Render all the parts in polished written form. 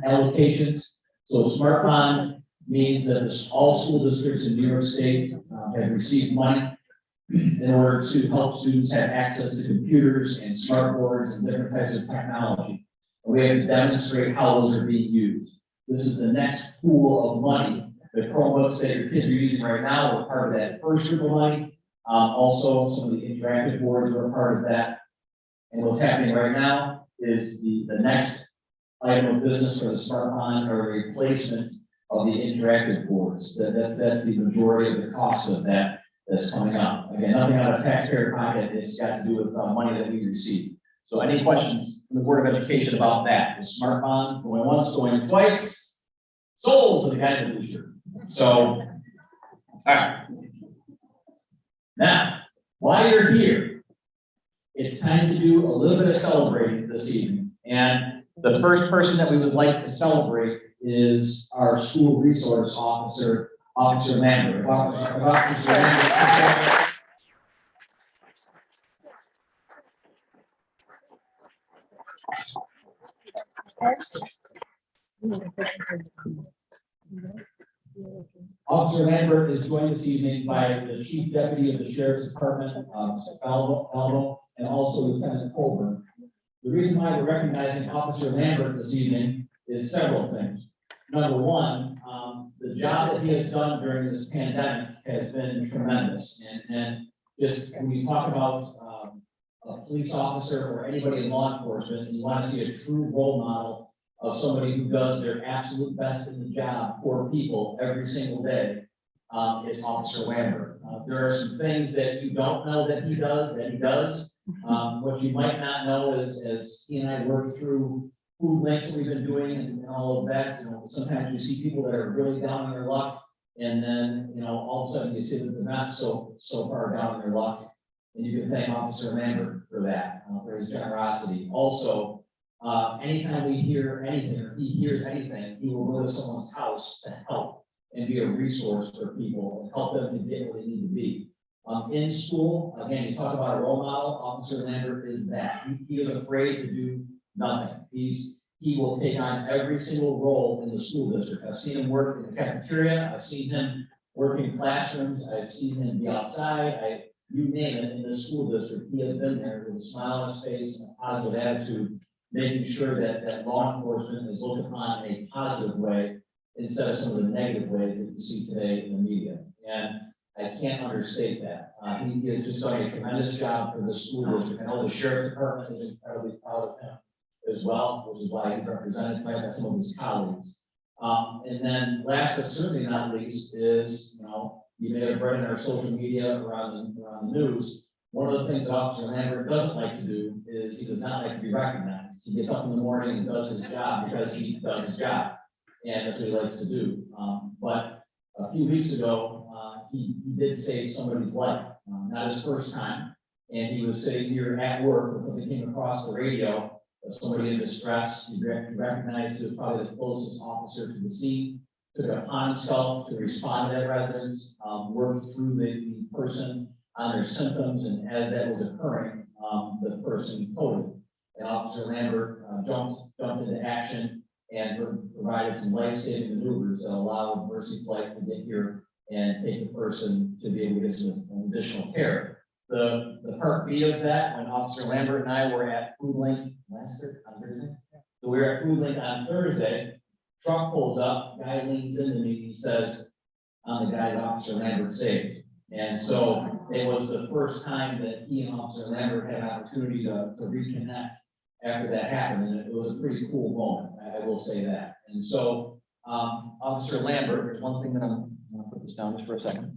allocations. So Smart Pond means that all school districts in New York State have received money in order to help students have access to computers and smart boards and different types of technology. And we have to demonstrate how those are being used. This is the next pool of money. The Chromebooks that your kids are using right now are part of that first group of money. Also, some of the interactive boards are a part of that. And what's happening right now is the next item of business for the Smart Pond or replacement of the interactive boards. That's the majority of the cost of that that's coming up. Again, nothing out of taxpayer pocket. It's got to do with money that we receive. So any questions from the Board of Education about that? The Smart Pond going once, going twice, sold to the guy in the blue shirt. So, all right. Now, while you're here, it's time to do a little bit of celebrating this evening. And the first person that we would like to celebrate is our school resource officer, Officer Lambert. Officer Lambert. Officer Lambert is joined this evening by the Chief Deputy of the Sheriff's Department, Mr. Falvo, and also Lieutenant Colburn. The reason why we're recognizing Officer Lambert this evening is several things. Number one, the job that he has done during this pandemic has been tremendous. And just when you talk about a police officer or anybody in law enforcement, and you want to see a true role model of somebody who does their absolute best in the job for people every single day, it's Officer Lambert. There are some things that you don't know that he does. What you might not know is, as he and I work through food links that we've been doing and all of that, sometimes we see people that are really down on their luck, and then, all of a sudden you see that they're not so far down on their luck. And you can thank Officer Lambert for that, for his generosity. Also, anytime we hear anything or he hears anything, he will go to someone's house to help and be a resource for people and help them to get where they need to be. In school, again, you talk about a role model, Officer Lambert is that. He is afraid to do nothing. He will take on every single role in the school district. I've seen him work in the cafeteria. I've seen him work in classrooms. I've seen him be outside. You name it, in the school district, he has been there with a smile on his face and a positive attitude, making sure that law enforcement is looked upon in a positive way instead of some of the negative ways that you see today in the media. And I can't understate that. He has just done a tremendous job for the school district. I know the Sheriff's Department is incredibly proud of him as well, which is why he's represented tonight by some of his colleagues. And then last but certainly not least is, you may have read in our social media around the news, one of the things Officer Lambert doesn't like to do is he does not like to be recognized. He gets up in the morning and does his job because he does his job, and that's what he likes to do. But a few weeks ago, he did save somebody's life, not his first time, and he was sitting here at work when something came across the radio of somebody in distress. He recognized he was probably the closest officer to the scene, took it upon himself to respond to that residence, worked through the person on their symptoms, and as that was occurring, the person coded. And Officer Lambert jumped into action and provided some life-saving maneuvers that allowed Mercy Flight to get here and take the person to be able to get some additional care. The part B of that, when Officer Lambert and I were at Food Link on Thursday. So we were at Food Link on Thursday. Truck pulls up, guy leans into me, he says, "I'm the guy that Officer Lambert saved." And so it was the first time that he and Officer Lambert had an opportunity to reconnect after that happened, and it was a pretty cool moment, I will say that. And so, Officer Lambert, there's one thing that I'm going to put this down just for a second.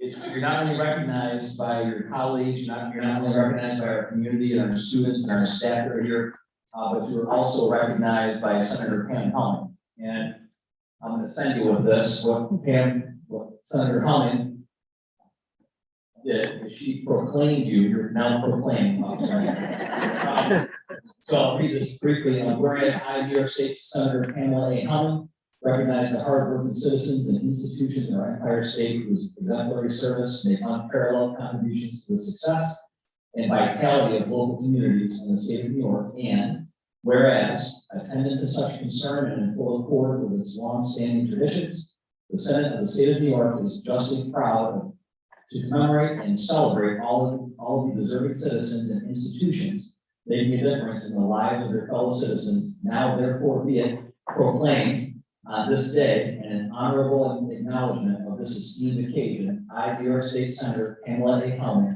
You're not only recognized by your colleagues, you're not only recognized by our community and our students and our staff that are here, but you're also recognized by Senator Pam Helming. And I'm going to send you with this, what Senator Helming did is she proclaimed you're now proclaimed. So I'll read this briefly. Whereas I, New York State Senator Pamela A. Helming, recognize the hardworking citizens and institutions in our entire state whose exemplary service make unparalleled contributions to the success and vitality of local communities in the state of New York. And Whereas, attendant to such concern and in full accord with its long-standing traditions, the Senate of the State of New York is justly proud to commemorate and celebrate all of the deserving citizens and institutions making a difference in the lives of their fellow citizens. Now, therefore, be it proclaimed on this day and an honorable acknowledgement of this esteemed occasion, I, New York State Senator Pamela A. Helmick,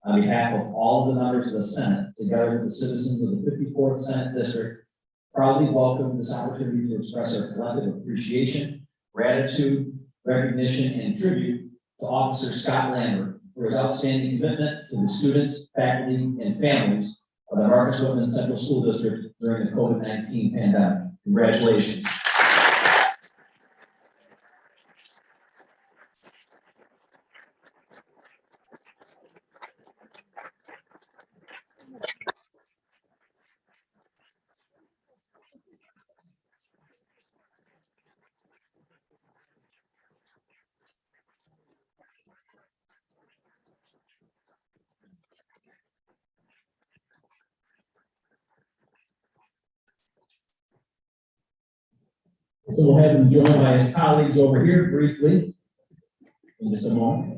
on behalf of all of the members of the Senate, together with the citizens of the 54th Senate District, proudly welcome this opportunity to express our collective appreciation, gratitude, recognition, and tribute to Officer Scott Lambert for his outstanding commitment to the students, faculty, and families of the Marcus Whitman Central School District during the COVID-19 pandemic. Congratulations. So we'll have him joined by his colleagues over here briefly in just a moment.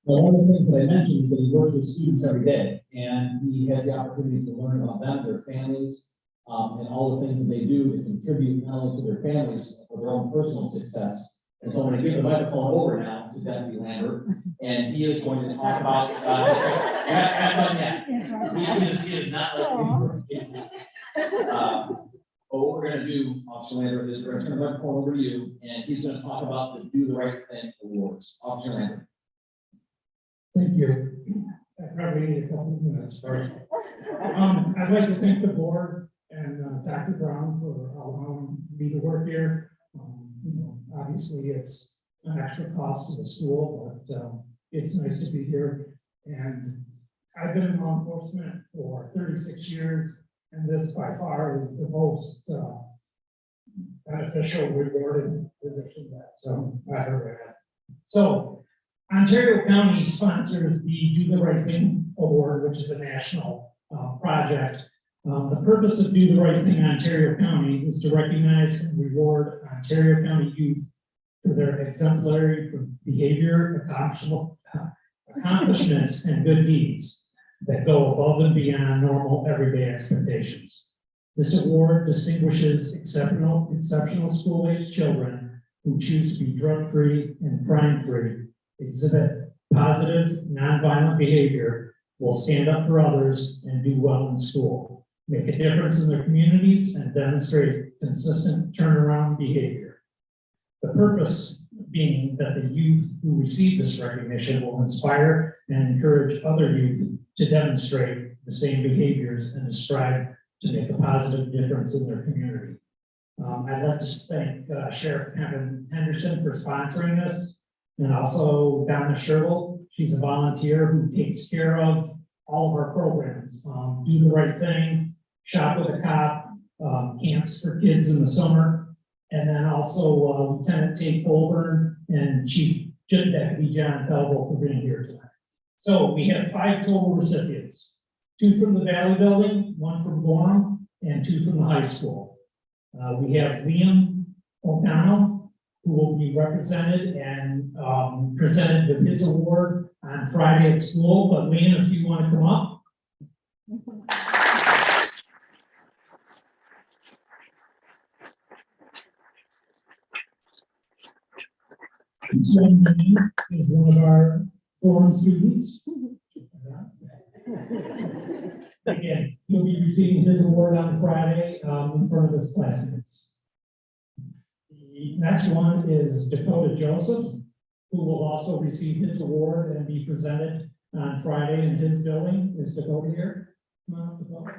Well, one of the things that I mentioned is that he works with students every day, and he has the opportunity to learn about them, their families, and all the things that they do to contribute not only to their families, but their own personal success. And so I'm going to give the microphone over now to Deputy Lambert, and he is going to talk about, he is not like but what we're going to do, Officer Lambert, is we're going to turn the microphone over to you, and he's going to talk about the Do the Right Thing Awards. Officer Lambert. Thank you. I probably need a couple of minutes first. I'd like to thank the board and Dr. Brown for allowing me to work here. Obviously it's an extra cost to the school, but it's nice to be here. And I've been in law enforcement for 36 years, and this by far is the most beneficial, rewarding position that I've ever had. So Ontario County sponsors the Do the Right Thing Award, which is a national project. The purpose of Do the Right Thing Ontario County is to recognize and reward Ontario County youth for their exemplary behavior, accomplishments, and good deeds that go above and beyond normal everyday expectations. This award distinguishes exceptional school-age children who choose to be drug-free and crime-free, exhibit positive, nonviolent behavior, will stand up for others and do well in school, make a difference in their communities, and demonstrate consistent turnaround behavior. The purpose being that the youth who receive this recognition will inspire and encourage other youth to demonstrate the same behaviors and to strive to make a positive difference in their community. I'd like to thank Sheriff Kevin Henderson for sponsoring this, and also Donna Sherville. She's a volunteer who takes care of all of our programs. Do the Right Thing, Shop with a Cop, camps for kids in the summer, and then also Lieutenant Tate Colburn and Chief Deputy John Felville for being here tonight. So we have 5 total recipients, 2 from the Valley Building, 1 from Gorham, and 2 from the high school. We have Liam O'Donnell, who will be represented and presented with his award on Friday at school. But Liam, if you want to come up. This young man is one of our foreign students. Again, he'll be receiving his award on Friday in front of his classmates. The next one is Dakota Joseph, who will also receive his award and be presented on Friday in his building. Is Dakota here? Come on up, Dakota.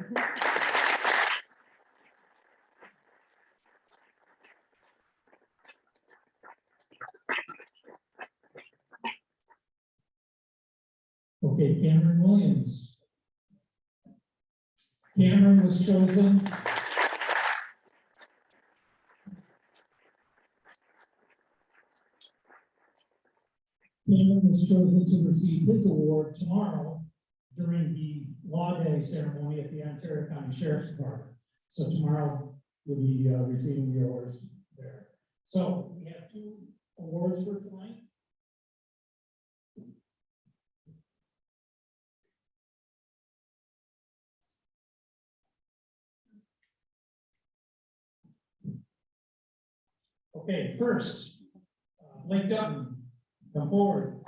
Okay, Cameron Williams. Cameron was chosen. Cameron was chosen to receive his award tomorrow during the Law Day ceremony at the Ontario County Sheriff's Department. So tomorrow you'll be receiving the awards there. So we have 2 awards for tonight. Okay, first, Blake Dutton, come forward.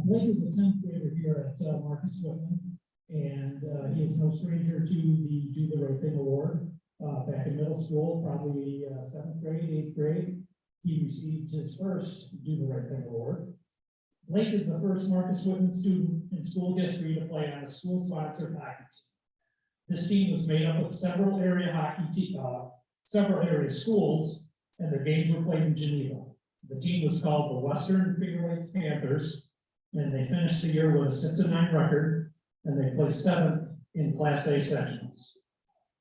Blake is a 10th grader here at Marcus Whitman, and he is no stranger to the Do the Right Thing Award. Back in middle school, probably 7th grade, 8th grade, he received his first Do the Right Thing Award. Blake is the first Marcus Whitman student in school history to play on a school-sponsored hockey team. This team was made up of several area schools, and their games were played in Geneva. The team was called the Western Finger Lakes Panthers, and they finished the year with a 6-9 record, and they placed 7th in Class A sectionals.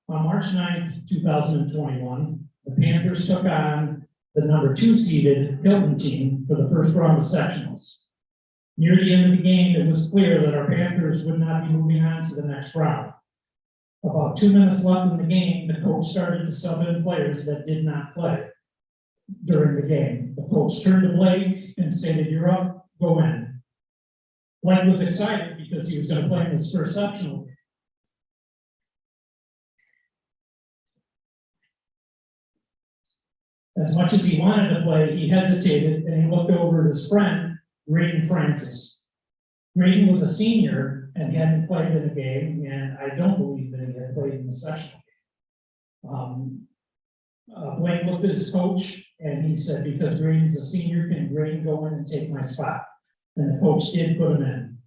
On March 9th, 2021, the Panthers took on the number 2 seeded Hilton team for the first round of sectionals. Near the end of the game, it was clear that our Panthers would not be moving on to the next round. About 2 minutes left in the game, the coach started to sub in players that did not play during the game. The coach turned to Blake and stated, "You're up, go in." Blake was excited because he was going to play in his first sectional. As much as he wanted to play, he hesitated and he looked over at his friend, Graydon Francis. Graydon was a senior and hadn't played in a game, and I don't believe that he had played in the sectional game. Blake looked at his coach and he said, "Because Graydon's a senior, can Graydon go in and take my spot?" And the coach did put him in.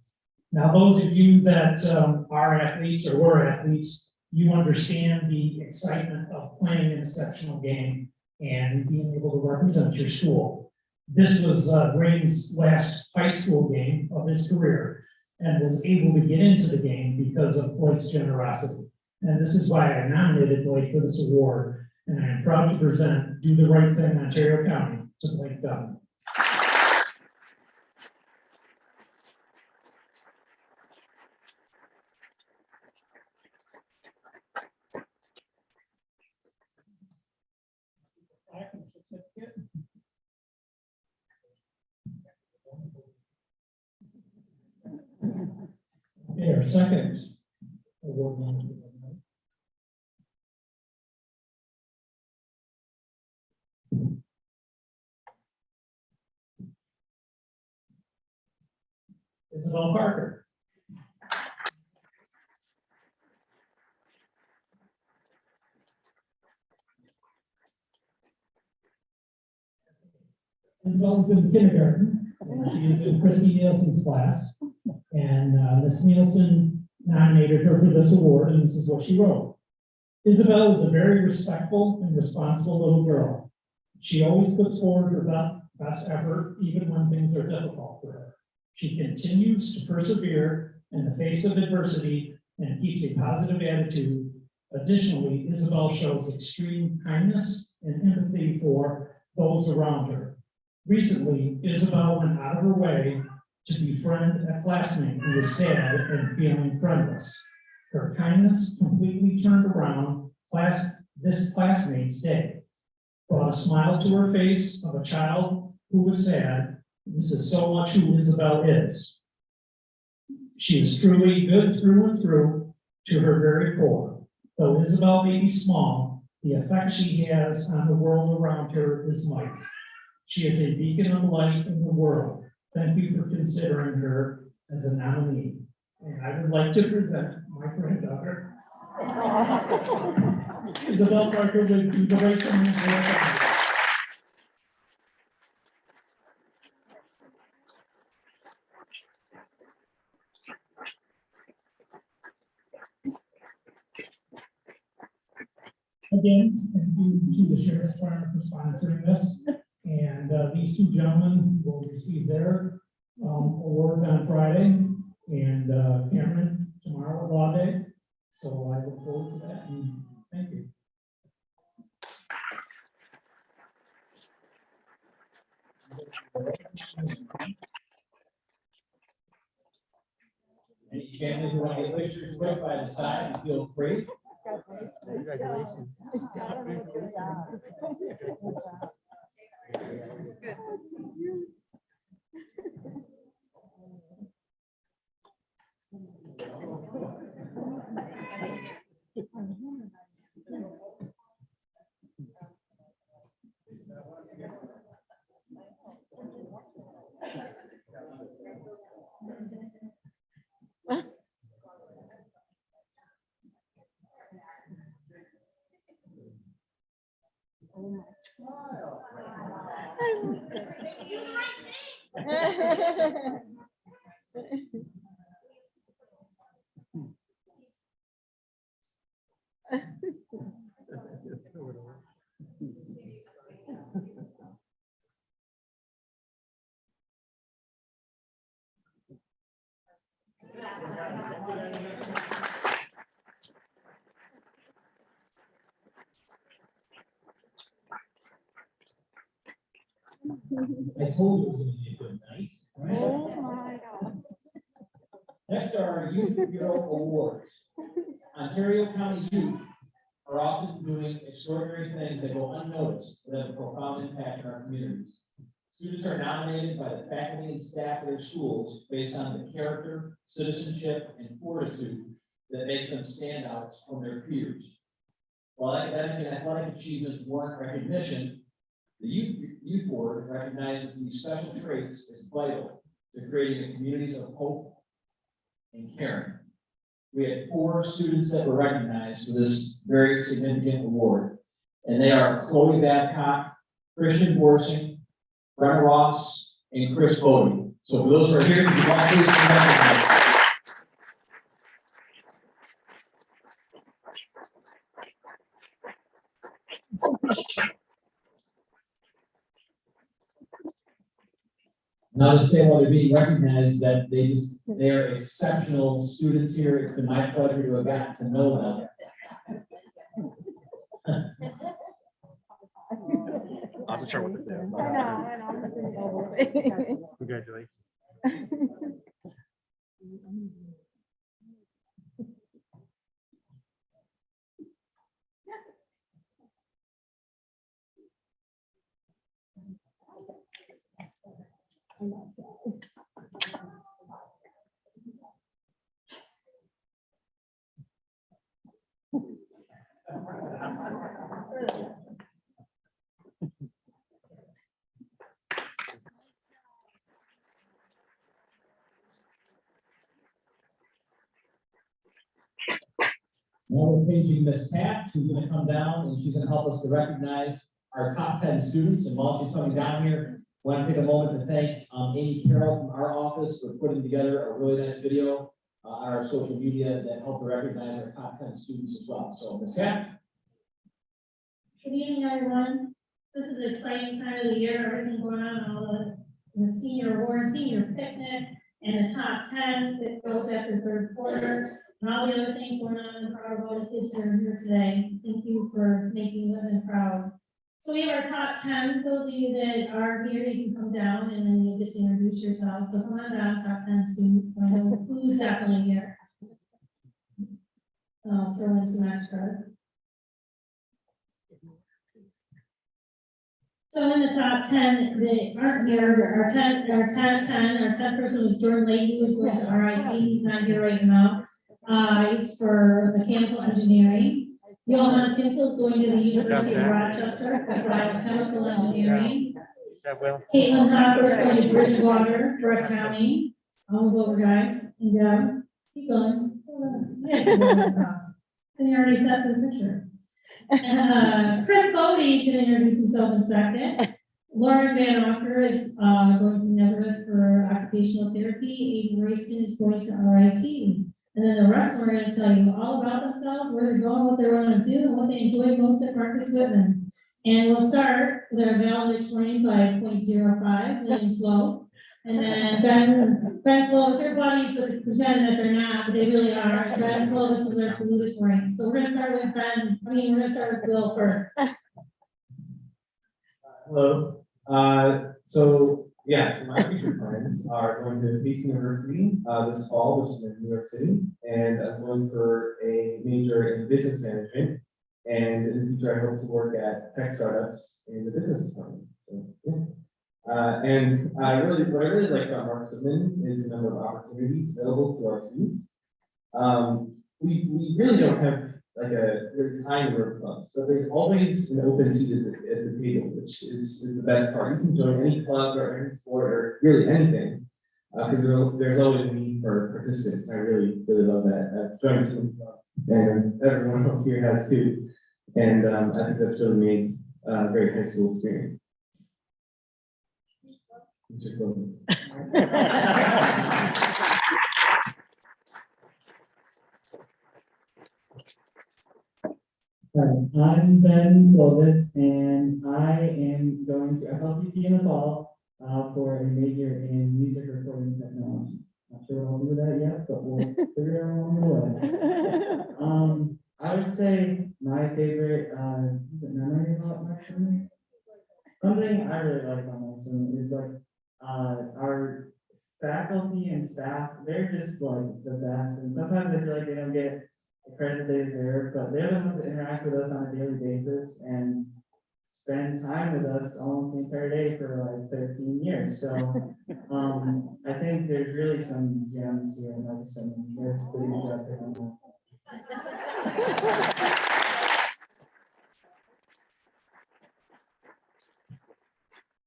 Now, those of you that are athletes or were athletes, you understand the excitement of playing in a sectional game and being able to represent your school. This was Graydon's last high school game of his career and was able to get into the game because of Blake's generosity. And this is why I nominated Blake for this award, and I am proud to present Do the Right Thing Ontario County to Blake Dutton. Okay, our second award nominee. Isabel Parker. Isabel is in kindergarten, and she is in Christy Nielsen's class. And Ms. Nielsen nominated her for this award, and this is what she wrote. Isabel is a very respectful and responsible little girl. She always puts forward her best effort, even when things are difficult for her. She continues to persevere in the face of adversity and keeps a positive attitude. Additionally, Isabel shows extreme kindness and empathy for those around her. Recently, Isabel went out of her way to befriend a classmate who was sad and feeling friendless. Her kindness completely turned around this classmate's day, brought a smile to her face of a child who was sad. This is so much who Isabel is. She is truly good through and through to her very core. Though Isabel may be small, the effect she has on the world around her is mighty. She is a beacon of light in the world. Thank you for considering her as a nominee. And I would like to present my granddaughter, Isabel Parker, with the right to Again, thank you to the Sheriff's Department for sponsoring this. And these two gentlemen will receive their awards on Friday, and Cameron tomorrow, law day. So I look forward to that, and thank you. Any families who want to get pictures quick by the side, feel free. Congratulations. I told you it was going to be a good night, right? Oh my God. Next are our Youth Bureau Awards. Ontario County youth are often doing extraordinary things that go unnoticed but have a profound impact on our communities. Students are nominated by the faculty and staff of their schools based on the character, citizenship, and fortitude that makes them standouts from their peers. While academic and athletic achievements warrant recognition, the Youth Board recognizes these special traits as vital to creating a communities of hope and caring. We had 4 students that were recognized for this very significant award, and they are Chloe Babcock, Christian Borsing, Brenna Ross, and Chris Bodie. So for those who are here, please recognize. Now to say while they're being recognized that they are exceptional students here. It's been my pleasure to have gotten to know them. I wasn't sure what to do. I know. Congratulations. Now we're paging Miss Taft, who's going to come down and she's going to help us to recognize our top 10 students. And while she's coming down here, I want to take a moment to thank Amy Carroll from our office for putting together a really nice video on our social media that helped to recognize our top 10 students as well. So Miss Taft. Good evening, everyone. This is an exciting time of the year, everything going on, all the senior award, senior picnic, and the top 10 that goes after third quarter, and all the other things going on. I'm proud of all the kids that are here today. Thank you for making women proud. So we have our top 10. Those of you that are here, you can come down and then you'll get to introduce yourselves. So come on down, top 10 students. So I know who's definitely here. Throw in some extra. So in the top 10 that aren't here, our 10th person was Jordan Lake, who was going to RIT. He's not here right now. He's for mechanical engineering. Johan Kinsel is going to the University of Rochester for biochemical engineering. Caitlin Hopper is going to Bridgewater, Brett County. I'll go over, guys, and keep going. Yes, and you already set the picture. And Chris Bodie is going to introduce himself in a second. Lauren Van Ocker is going to Nazareth for occupational therapy. Aiden Royston is going to RIT. And then the rest of them are going to tell you all about themselves, where they're going, what they want to do, and what they enjoyed most at Marcus Whitman. And we'll start with our valedictorian 5.05, William Slow. And then Ben Clovis, their buddies that pretend that they're not, but they really are. And Ben Clovis is their salutatorian. So we're going to start with we're going to start with Bill first. Hello. So my future plans are going to Pace University this fall, which is in New York City, and I'm going for a major in business management. And in the future, I hope to work at tech startups in the business department. So, yeah. And what I really like about Marcus Whitman is the number of opportunities available to our students. We really don't have like a very tiny number of clubs, but there's always an open seat at the table, which is the best part. You can join any club or any sport or really anything, because there's always a need for participants. I really love that. I've joined some clubs, and everyone else here has too. And I think that's really made a great high school experience. Mr. Clemens. I'm Ben Clovis, and I am going to FLCT in the fall for a major in music recording technology. Not sure what I'll do with that yet, but we'll figure it out along the way. I would say my favorite is it memory about Marksman? Something I really like about Marksman is like our faculty and staff, they're just like the best. And sometimes I feel like they don't get the credit they deserve, but they're the ones that interact with us on a daily basis and spend time with us almost the entire day for like 13 years. So I think there's really some gems here, and like some there's pretty good job picking them up.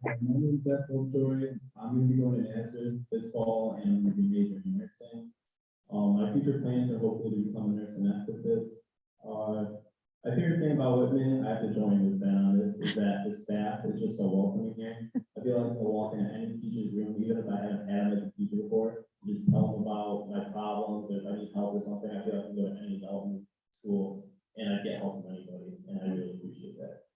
My name is Zach Story. I'm going to be going to Nazareth this fall and I'm going to be majoring in nursing. My future plans are hopefully to become a nurse anesthetist. My favorite thing about Whitman, I have to join with Ben on this, is that the staff is just so welcoming here. I feel like I can walk into any teacher's room, even if I haven't had them as a teacher before, just tell them about my problems, or if I need help or something. I feel like I can go to any adult in this school and I get help from anybody, and I really appreciate that.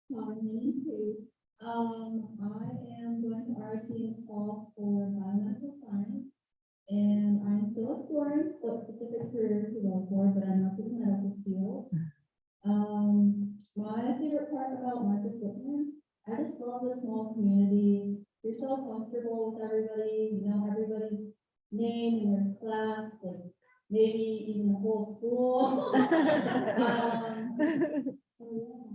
My name is Sue. I am going to RIT in the fall for biomedical science, and I'm still exploring what specific career to go for, but I'm not in the medical field. My favorite part about Marcus Whitman, I just love the small community. You're so comfortable with everybody, you know everybody's name in your class, like maybe even the whole school. So yeah.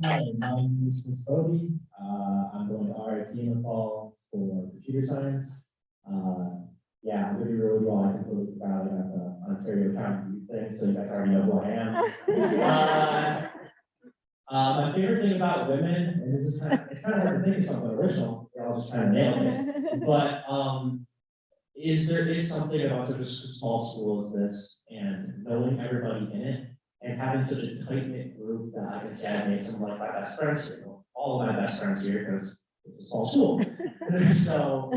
Hi, my name is Chris Bodie. I'm going to RIT in the fall for computer science. I'm going to be really well. I completely forgot about the Ontario County thing, so you guys already know who I am. My favorite thing about women, and this is it's kind of hard to think of something original. We're all just kind of nailing it. But there is something about such a small school as this, and knowing everybody in it, and having such a tight-knit group that I can say I've made some of my best friends here, all of my best friends here, because it's a small school. So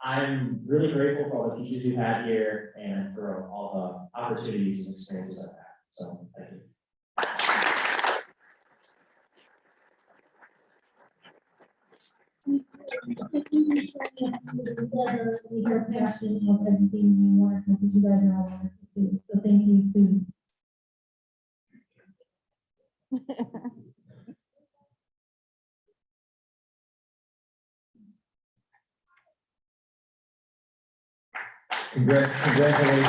I'm really grateful for all the teachers we've had here and for all the opportunities and experiences I've had. So thank you. Your passion of everything you want, because you guys are all wonderful too. So thank you, Sue. Congratulations.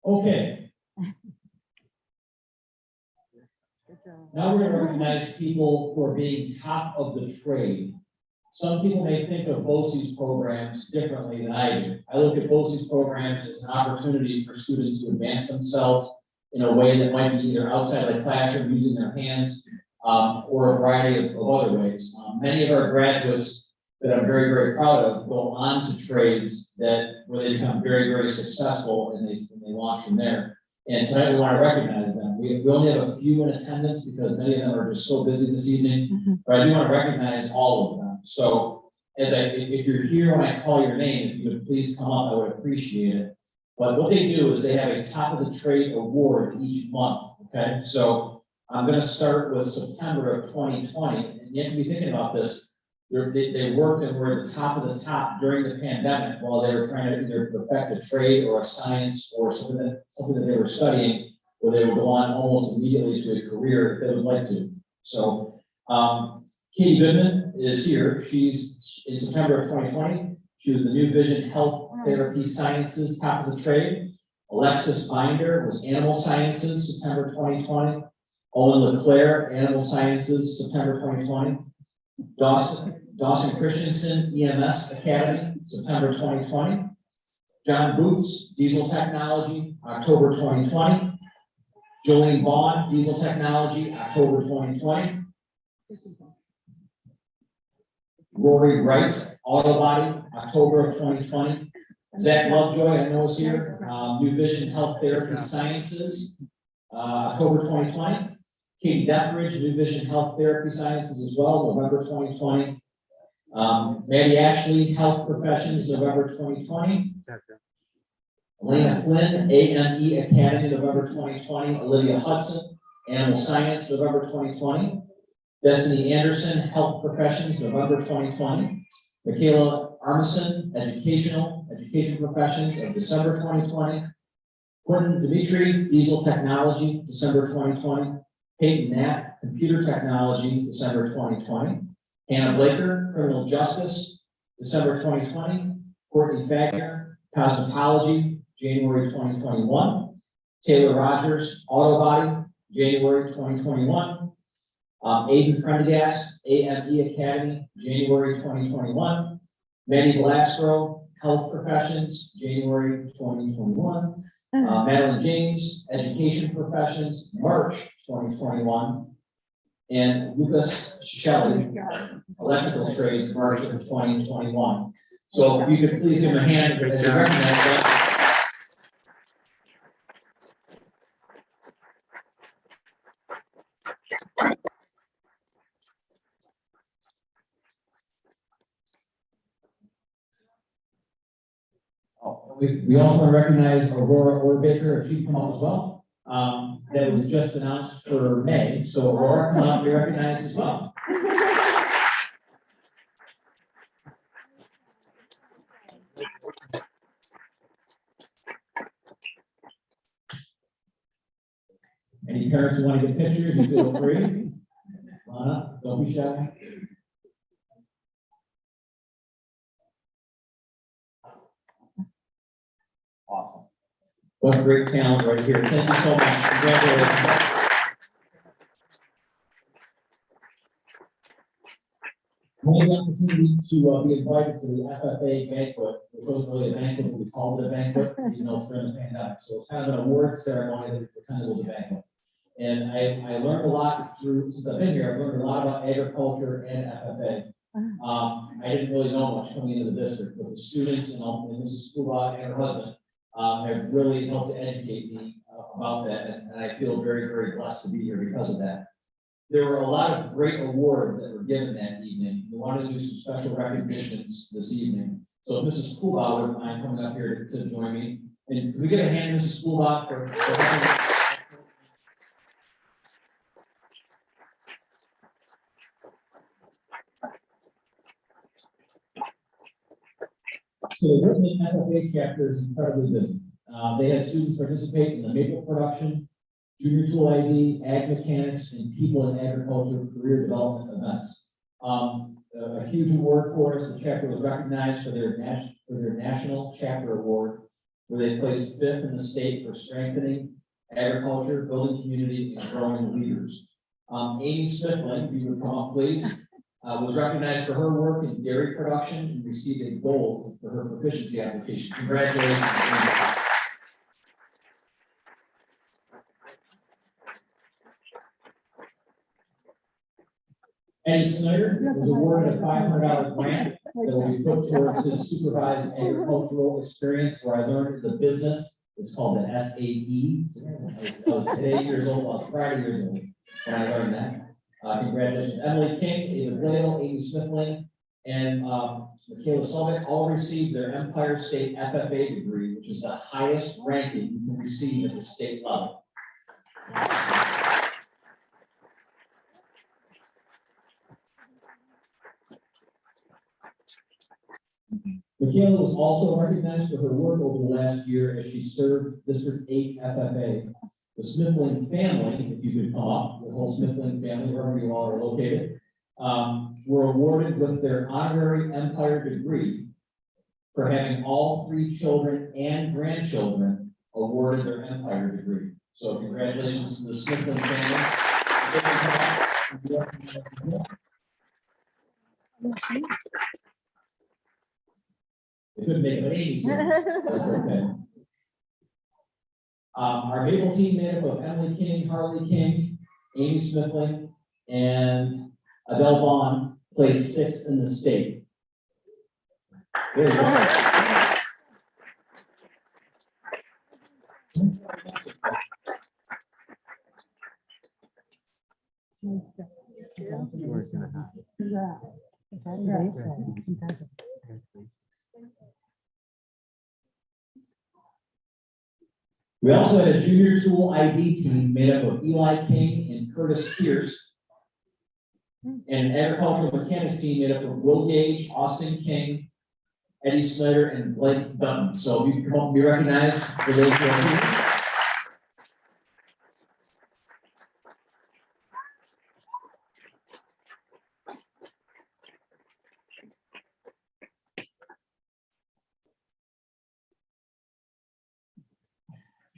Okay. Now we're gonna recognize people for being top of the trade. Some people may think of BOCES programs differently than I do. I look at BOCES programs as an opportunity for students to advance themselves in a way that might be either outside of the classroom using their hands, or a variety of other ways. Many of our graduates that I'm very, very proud of go on to trades where they become very, very successful and they launch from there. And tonight we want to recognize them. We only have a few in attendance because many of them are just so busy this evening, but I do want to recognize all of them. So if you're here when I call your name, if you would please come up, I would appreciate it. But what they do is they have a top of the trade award each month, okay? So I'm gonna start with September of 2020, and you have to be thinking about this. They worked and were at the top of the top during the pandemic while they were trying to either perfect a trade or a science or something that they were studying, where they would go on almost immediately to a career if they would like to. So, Katie Goodman is here. She's in September of 2020. She was the New Vision Health Therapy Sciences top of the trade. Alexis Binder was Animal Sciences, September 2020. Owen LeClaire, Animal Sciences, September 2020. Dawson Christensen, EMS Academy, September 2020. John Boots, Diesel Technology, October 2020. Jolene Vaughn, Diesel Technology, October 2020. Rory Wright, Auto Body, October of 2020. Zach Lovejoy, I know is here, New Vision Health Therapy Sciences, October 2020. Katie Dethridge, New Vision Health Therapy Sciences as well, November 2020. Maddie Ashley, Health Professions, November 2020. Elena Flynn, AME Academy, November 2020. Olivia Hudson, Animal Science, November 2020. Destiny Anderson, Health Professions, November 2020. Michaela Armisen, Education Professions of December 2020. Quentin Dimitri, Diesel Technology, December 2020. Peyton Knapp, Computer Technology, December 2020. Hannah Blaker, Criminal Justice, December 2020. Courtney Fagner, Cosmetology, January 2021. Taylor Rogers, Auto Body, January 2021. Aiden Prendergast, AME Academy, January 2021. Manny Velastro, Health Professions, January 2021. Madeline James, Education Professions, March 2021. And Lucas Shelley, Electrical Trades, March of 2021. So if you could please give them a hand as you recognize that. We also want to recognize Aurora Orbaker, if she'd come up as well. That was just announced for May, so Aurora, come up, you're recognized as well. Any parents who want to get pictures, you feel free. Come on up, don't be shy. Awesome. What great talent right here. Thank you so much. Congratulations. We had the opportunity to be invited to the FFA banquet. It wasn't really a banquet, but we called it a banquet, even though it's during the pandemic. So it's kind of an award ceremony that pretended it was a banquet. And I learned a lot since I've been here, I've learned a lot about agriculture and FFA. I didn't really know much coming into the district, but the students and Mrs. Kuba and her husband have really helped to educate me about that, and I feel very, very blessed to be here because of that. There were a lot of great awards that were given that evening. We wanted to do some special recognitions this evening. So if Mrs. Kuba wouldn't mind coming up here to join me. And can we give a hand to Mrs. Kuba for So the Whitman FFA chapter is incredibly busy. They had students participate in the maple production, junior tool ID, ag mechanics, and people in agriculture career development events. A huge award for us. The chapter was recognized for their national chapter award, where they placed 5th in the state for strengthening agriculture, building community, and growing leaders. Amy Smithland, if you would come up, please, was recognized for her work in dairy production and received a gold for her proficiency application. Congratulations, Amy. Eddie Snyder was awarded a $500 grant that will be put towards his supervised agricultural experience where I learned the business. It's called the SAE. I was today years old, I was Friday years old when I learned that. Congratulations. Emily King, Ava Blale, Amy Smithling, and Michaela Sullivan all received their Empire State FFA degree, which is the highest ranking you can receive at the state level. Michaela was also recognized for her work over the last year as she served District 8 FFA. The Smithling family, if you could come up, the whole Smithling family, wherever you all are located, were awarded with their honorary Empire degree for having all 3 children and grandchildren awarded their Empire degree. So congratulations to the Smithling family. They couldn't make it 80, so that's okay. Our Maple team made up of Emily King, Harley King, Amy Smithling, and Adele Vaughn placed 6th in the state. There you go. We also had a junior tool ID team made up of Eli King and Curtis Pierce, and an agricultural mechanics team made up of Will Gage, Austin King, Eddie Snyder, and Blake Dutton. So if you can come up and be recognized for those who are here.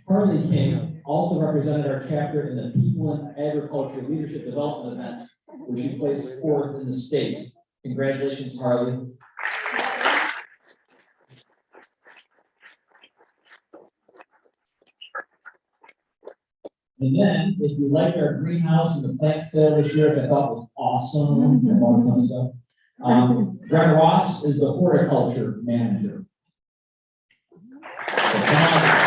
Harley King also represented our chapter in the People in Agriculture Leadership Development event, where she placed 4th in the state. Congratulations, Harley. And then, if you liked our greenhouse and the plant sale this year, which I thought was awesome, and all that kind of stuff, Greta Ross is the horticulture manager. So come on.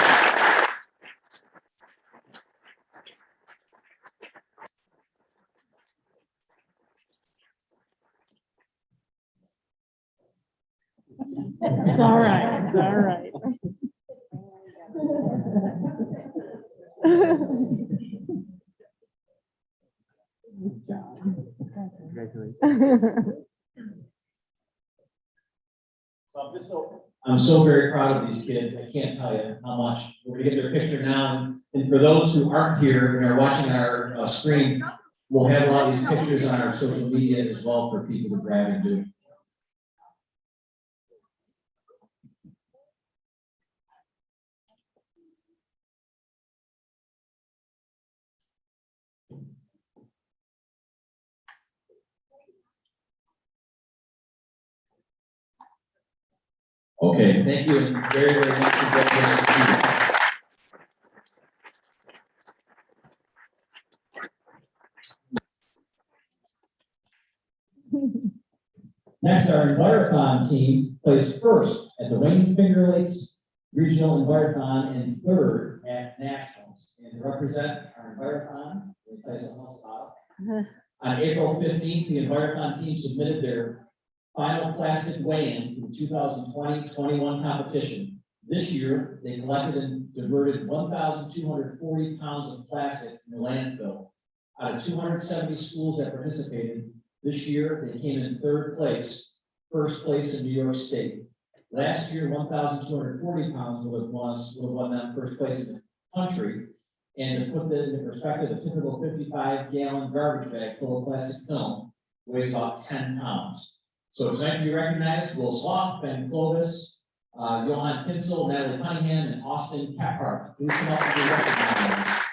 It's all right, it's all right. I'm so very proud of these kids. I can't tell you how much. We're gonna get their picture now. And for those who aren't here and are watching our screen, we'll have a lot of these pictures on our social media as well for people to grab and do. Okay, thank you very, very much. Next, our Envirothon team placed 1st at the Wayne Finger Lakes Regional Envirothon and 3rd at Nationals. And to represent our Envirothon, we'll tell you something else about it. On April 15th, the Envirothon team submitted their final plastic weigh-in for the 2020-21 competition. This year, they collected and diverted 1,240 pounds of plastic from the landfill. Out of 270 schools that participated, this year they came in 3rd place, 1st place in New York State. Last year, 1,240 pounds would have won that 1st place in the country. And to put that into perspective, a typical 55-gallon garbage bag full of plastic film weighs about 10 pounds. So tonight to be recognized, Will Sloth, Ben Clovis, Johan Kinsel, Natalie Cunningham, and Austin Caphart. Please come up and be recognized.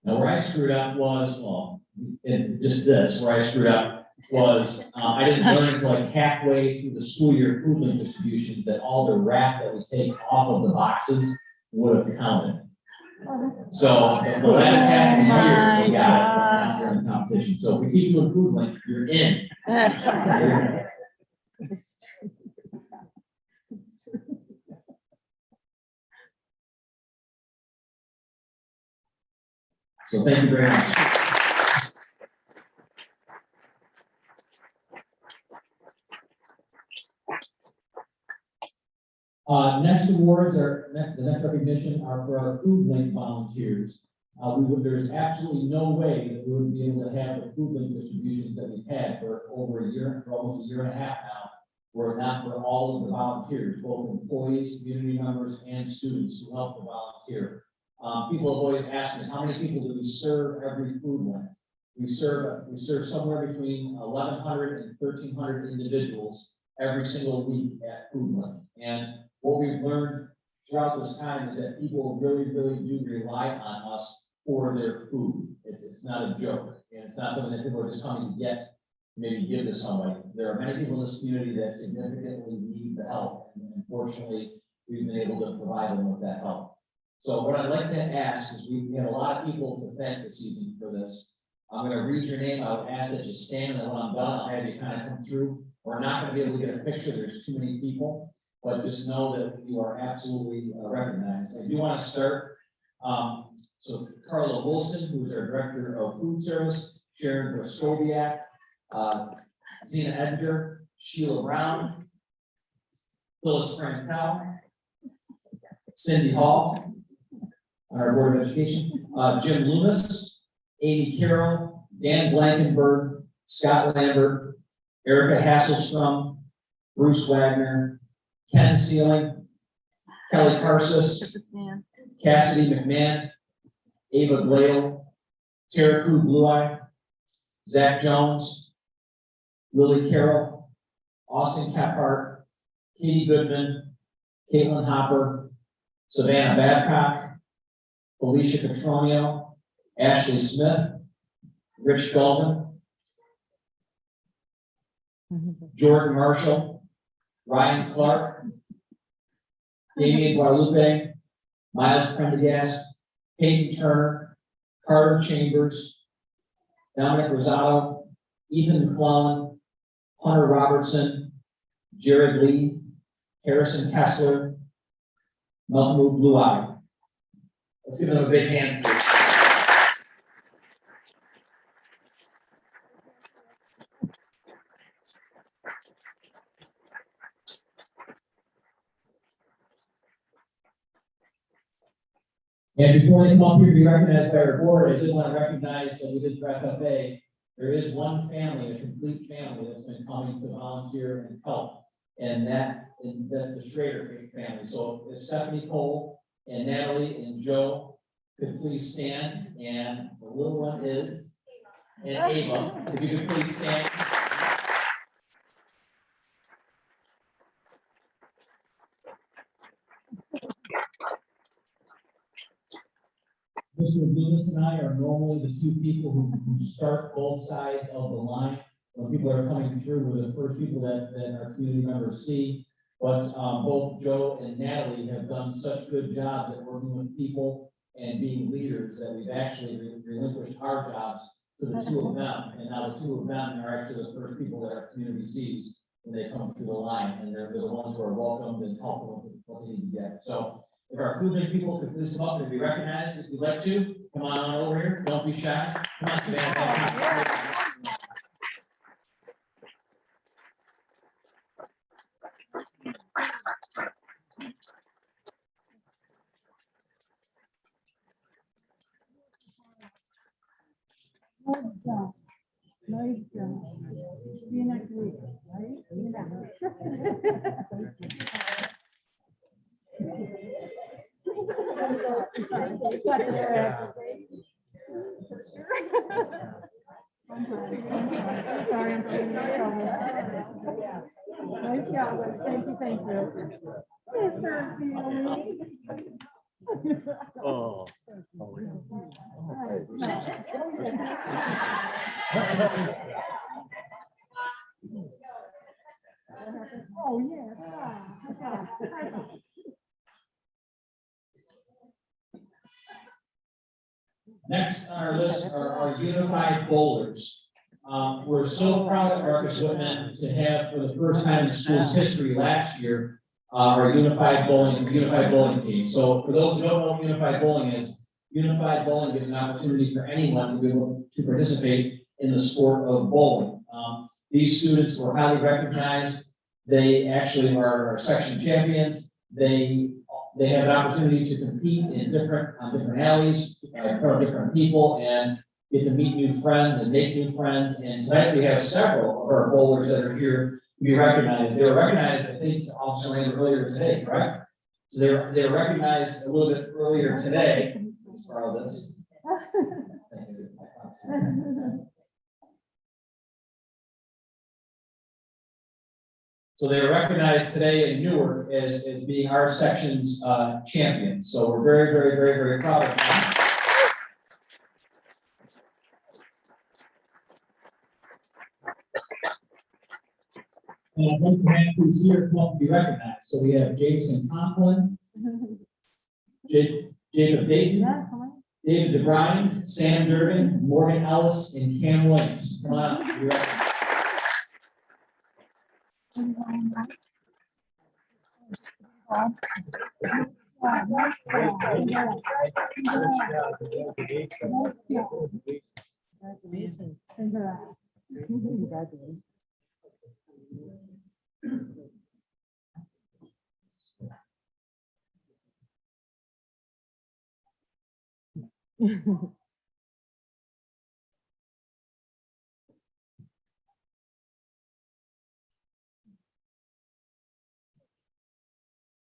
Now, where I screwed up was, well, in just this, where I screwed up was, I didn't learn until like halfway through the school year food link distributions that all the wrap that we take off of the boxes would have counted. So the last half of the year, we got it in the competition. So if we keep doing food link, you're in. So thank you very much. Next awards are, the next recognition are for our food link volunteers. There's absolutely no way that we would be able to have the food link distributions that we've had for over a year, for almost a year and a half now, were it not for all of the volunteers, both employees, community members, and students who help to volunteer. People have always asked me, how many people do we serve every food link? We serve somewhere between 1,100 and 1,300 individuals every single week at food link. And what we've learned throughout this time is that people really, really do rely on us for their food. It's not a joke, and it's not something that people are just coming to get, maybe give to somebody. There are many people in this community that significantly need the help, and unfortunately, we've been able to provide them with that help. So what I'd like to ask is, we have a lot of people to thank this evening for this. I'm going to read your name. I would ask that you stand, and when I'm done, I'll have you kind of come through. We're not going to be able to get a picture. There's too many people, but just know that you are absolutely recognized. I do want to start. So Carla Wilson, who's our Director of Food Service, Sharon Broscoviak, Zena Edinger, Sheila Brown, Phyllis Frankel, Cindy Hall, on our Board of Education, Jim Loomis, Amy Carroll, Dan Blankenberg, Scott Lambert, Erica Hasselstrom, Bruce Wagner, Ken Sealing, Kelly Karsus, Cassidy McMahon, Ava Glale, Tara Crew Blue Eye, Zach Jones, Lily Carroll, Austin Kephart, Katie Goodman, Caitlin Hopper, Savannah Babcock, Felicia Petronio, Ashley Smith, Rich Goldman, Jordan Marshall, Ryan Clark, Damian Guadalupe, Miles Prendergast, Peyton Turner, Carter Chambers, Dominic Rosado, Ethan McClellan, Hunter Robertson, Jared Lee, Harrison Kessler, Mahmoud Blue Eye. Let's give them a big hand. And before they come up here to be recognized by our board, I did want to recognize that we did for FFA. There is one family, a complete family, that's been coming to volunteer and help. And that's the Schrader family. So if Stephanie Cole and Natalie and Joe could please stand, and the little one is, and Ava, if you could please stand. Mr. Loomis and I are normally the two people who start both sides of the line. When people are coming through, we're the first people that our community members see. But both Joe and Natalie have done such good jobs at working with people and being leaders that we've actually relinquished our jobs to the two of them. And now the two of them are actually the first people that our community sees when they come through the line. And they're the ones who are welcomed and help them with what they need to get. So if our food link people could please come up and be recognized, if you'd like to, come on over here. Don't be shy. Come on, Savannah. Nice job. Nice job. See you next week, right? See you next week. Nice job, thank you, thank you. Mr. Seeley. Oh. Oh, yes. Next on our list are our unified bowlers. We're so proud at Marcus Whitman to have, for the first time in school's history last year, our unified bowling team. So for those who don't know what unified bowling gives an opportunity for anyone to be able to participate in the sport of bowling. These students were highly recognized. They actually are our section champions. They have an opportunity to compete in different alleys, in front of different people, and get to meet new friends and make new friends. And tonight we have several of our bowlers that are here to be recognized. They were recognized, I think, Officer Lane earlier today, correct? So they were recognized a little bit earlier today. Let's borrow this. Thank you. So they were recognized today in Newark as being our section's champions. So we're very, very, very, very proud of them. And I'd like to have who's here come up to be recognized. So we have Jason Conklin, Jacob Dayton, Yeah, come on. David DeBryan, Sam Durbin, Morgan Ellis, and Cam Williams. Come on up, be recognized. Congratulations.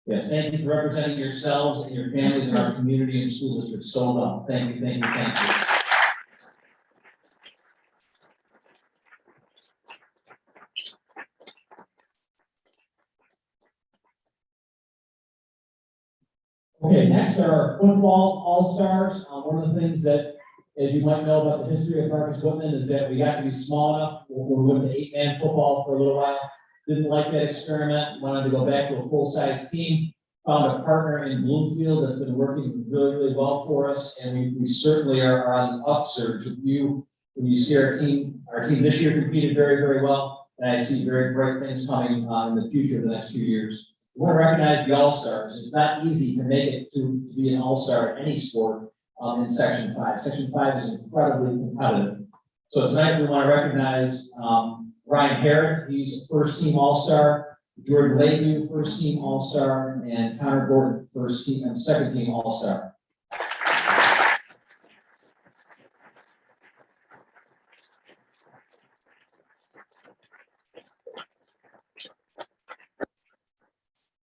Yes, thank you for representing yourselves and your families in our community and school district so well. Thank you, thank you, thank you. Okay, next are our football all-stars. One of the things that, as you might know about the history of Marcus Whitman, is that we got to be small enough. We went to 8-man football for a little while. Didn't like that experiment. Wanted to go back to a full-size team. Found a partner in Bloomfield that's been working really, really well for us, and we certainly are on the upsurge. When you see our team this year competed very, very well, and I see very bright things coming in the future of the next few years. We want to recognize the all-stars. It's not easy to make it to be an all-star in any sport in Section 5. Section 5 is incredibly competitive. So tonight we want to recognize Ryan Herrick, he's first-team all-star. Jordan Lakeview, first-team all-star, and Connor Gordon, second-team all-star.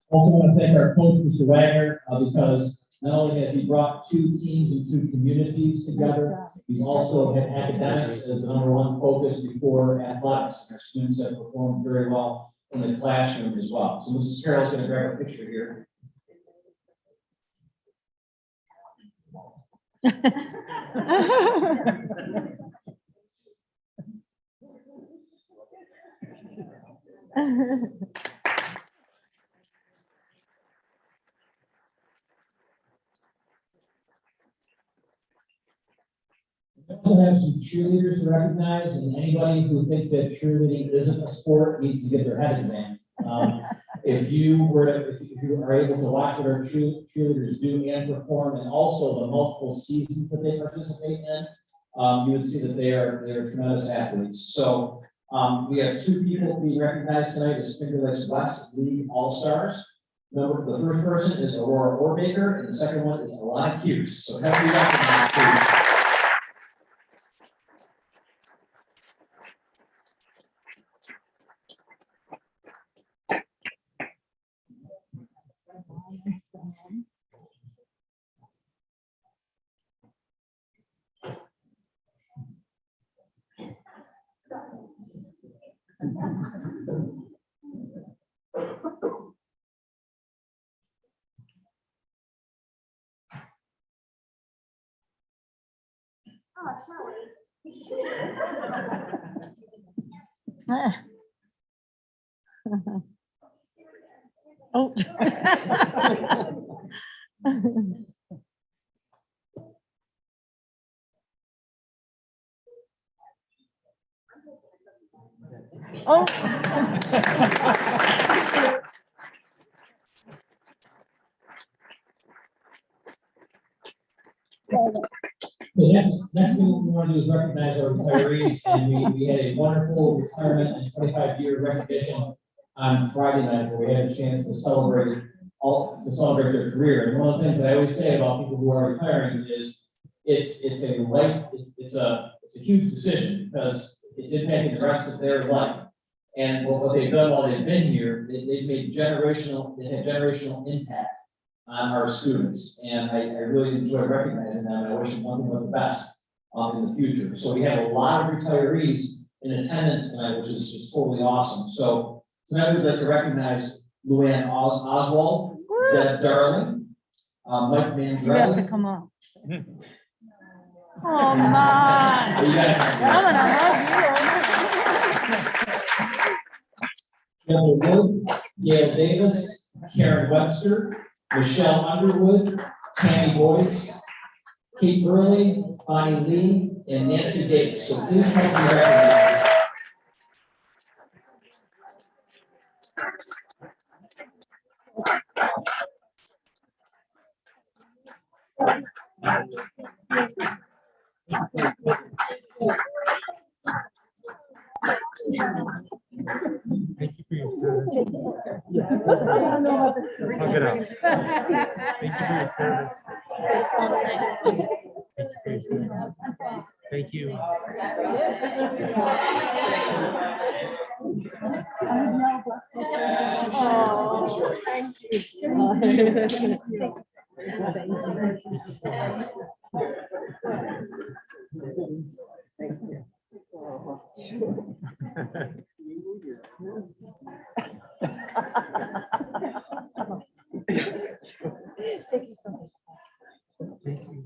Also want to thank our coach, Mr. Wagner, because not only has he brought two teams and two communities together, he's also had academics as the #1 focus before athletics. Our students have performed very well in the classroom as well. So Mrs. Carroll's going to grab a picture here. We also have some cheerleaders to recognize, and anybody who thinks that cheerleading isn't a sport needs to get their head examined. If you are able to watch what our cheerleaders do and perform, and also the multiple seasons that they participate in, you would see that they are tremendous athletes. So we have two people being recognized tonight as Finger Lakes West League All-Stars. Remember, the first person is Aurora Orbaker, and the second one is Alana Hughes. So have you recognized, please? Oh. Oh. The next thing we want to do is recognize our retirees, and we had a wonderful retirement and 25-year recognition on Friday night, where we had a chance to celebrate their career. And one of the things that I always say about people who are retiring is it's a huge decision, because it's impacting the rest of their life. And what they've done while they've been here, they've had generational impact on our students. And I really enjoy recognizing them. I wish them nothing but the best in the future. So we have a lot of retirees in attendance tonight, which is just totally awesome. So tonight we'd like to recognize Luann Oswald, Deb Darling, Mike You have to Mandrelli. come up. Oh, my. You gotta come I'm gonna hug Heather Wood, Gail Davis, Karen Webster, Michelle Underwood, Tammy Boyce, Kate Burley, Bonnie Lee, and Nancy Davis. So please help me recognize. Thank you for your service. I don't know what this is. Hug it out. Thank you for your service. Thank you for your service. Thank you. Oh, thank you. Thank you so much. Thank you.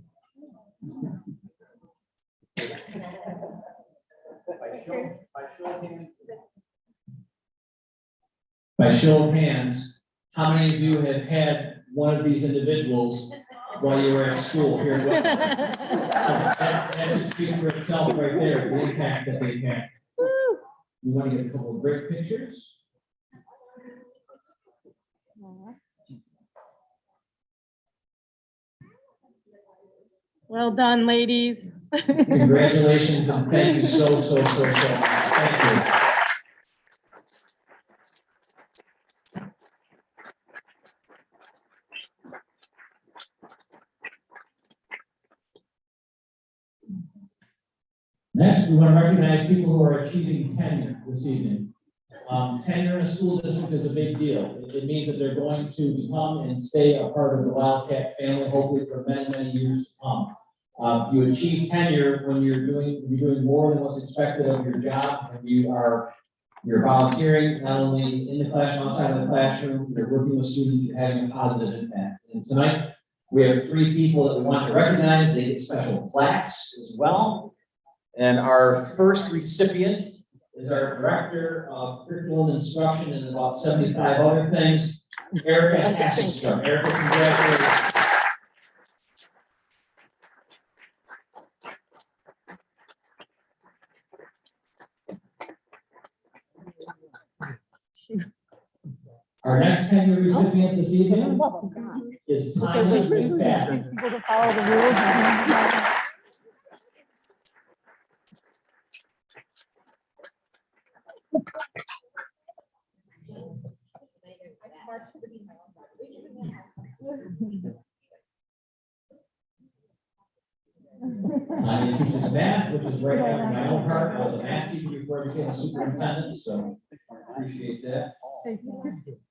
By show of hands, how many of you have had one of these individuals while you were at school here in Whitman? So that should speak for itself right there, the impact that they've had. You want to get a couple of great pictures? Well done, ladies. Congratulations and thank you so much. Thank you. Next, we want to recognize people who are achieving tenure this evening. Tenure in a school district is a big deal. It means that they're going to become and stay a part of the Wildcat family, hopefully for many, many years to come. You achieve tenure when you're doing more than what's expected of your job, and you're volunteering not only in the classroom, outside of the classroom, you're working with students, you're having a positive impact. And tonight, we have 3 people that we want to recognize. They get special plaques as well. And our first recipient is our Director of Curriculum Instruction and about 75 other things, Erica Hasselstrom. Erica, congratulations. Our next tenure recipient this evening is Tanya McFadden. People to follow the rules. Tanya teaches math, which is right after my own heart. I was a math teacher before I became a superintendent, so appreciate that. Thank you.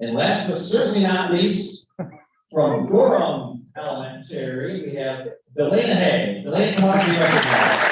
And last but certainly not least, from Gorham Elementary, we have Delana Hay. Delana, come on, be recognized.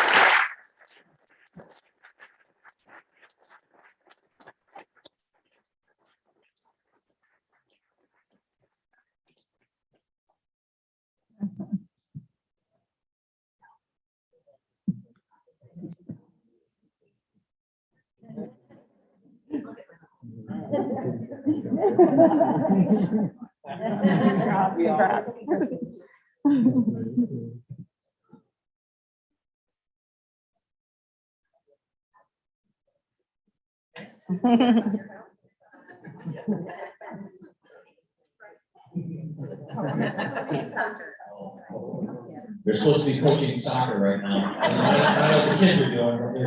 They're supposed to be coaching soccer right now. I don't know what the kids are doing, but they're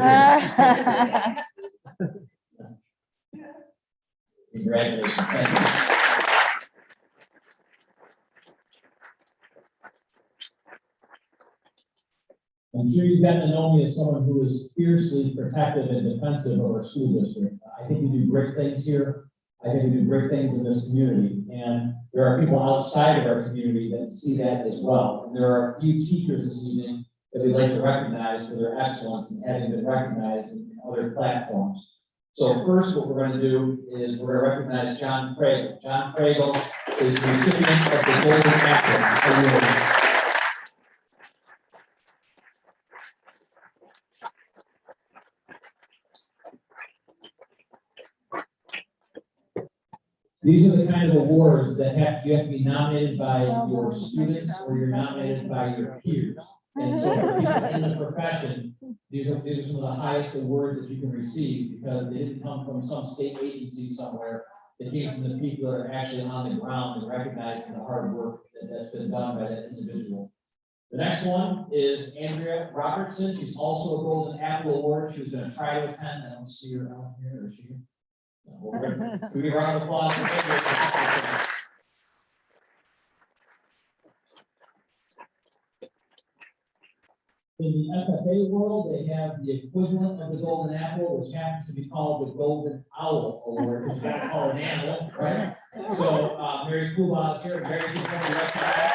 doing. Congratulations. Thank you. I'm sure you've gotten to know me as someone who is fiercely protective and defensive of our school district. I think we do great things here. I think we do great things in this community. And there are people outside of our community that see that as well. And there are a few teachers this evening that we'd like to recognize for their excellence in having been recognized in other platforms. So first, what we're going to do is we're going to recognize John Cragle. John Cragle is the recipient of the Golden Apple Award. These are the kind of awards that you have to be nominated by your students or you're nominated by your peers. And so for people in the profession, these are some of the highest awards that you can receive because they didn't come from some state agency somewhere. They came from the people that are actually on the ground and recognizing the hard work that's been done by that individual. The next one is Andrea Robertson. She's also a Golden Apple Award. She was going to try to attend. I don't see her out here. Is she here? We're going to give a round of applause for Andrea. In the FFA world, they have the equivalent of the Golden Apple, which happens to be called the Golden Owl Award, because you got to call it an animal, right? So, Mary Kuba is here. Mary, you can come to recognize.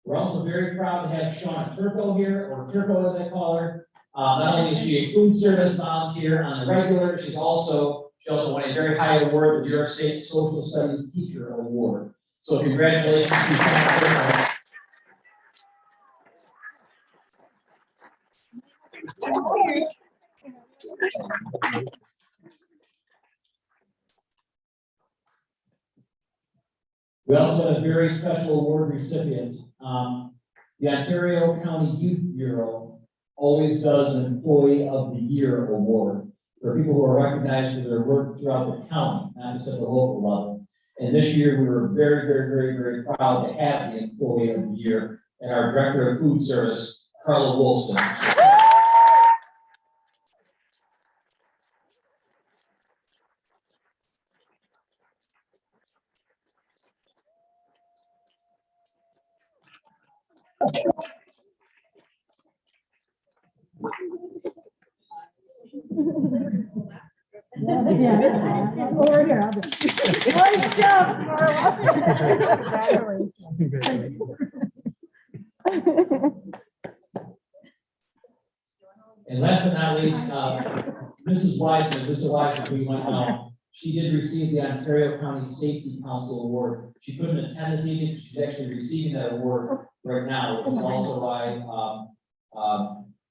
We're also very proud to have Shauna Turco here, or Turco as I call her. Not only is she a food service volunteer on the regular, she also won a very high award, the New York State Social Studies Teacher Award. So congratulations to Shauna Turco. We also have a very special award recipient. The Ontario County Youth Bureau always does an Employee of the Year award for people who are recognized for their work throughout the county, not just at the local level. And this year, we were very, very, very, very proud to have the Employee of the Year and our Director of Food Service, Carla Woolston. Over here. Nice job, Carla. Congratulations. And last but not least, Mrs. Whitman, who you might know, she did receive the Ontario County Safety Council Award. She couldn't attend this evening, she's actually receiving that award right now, which is also why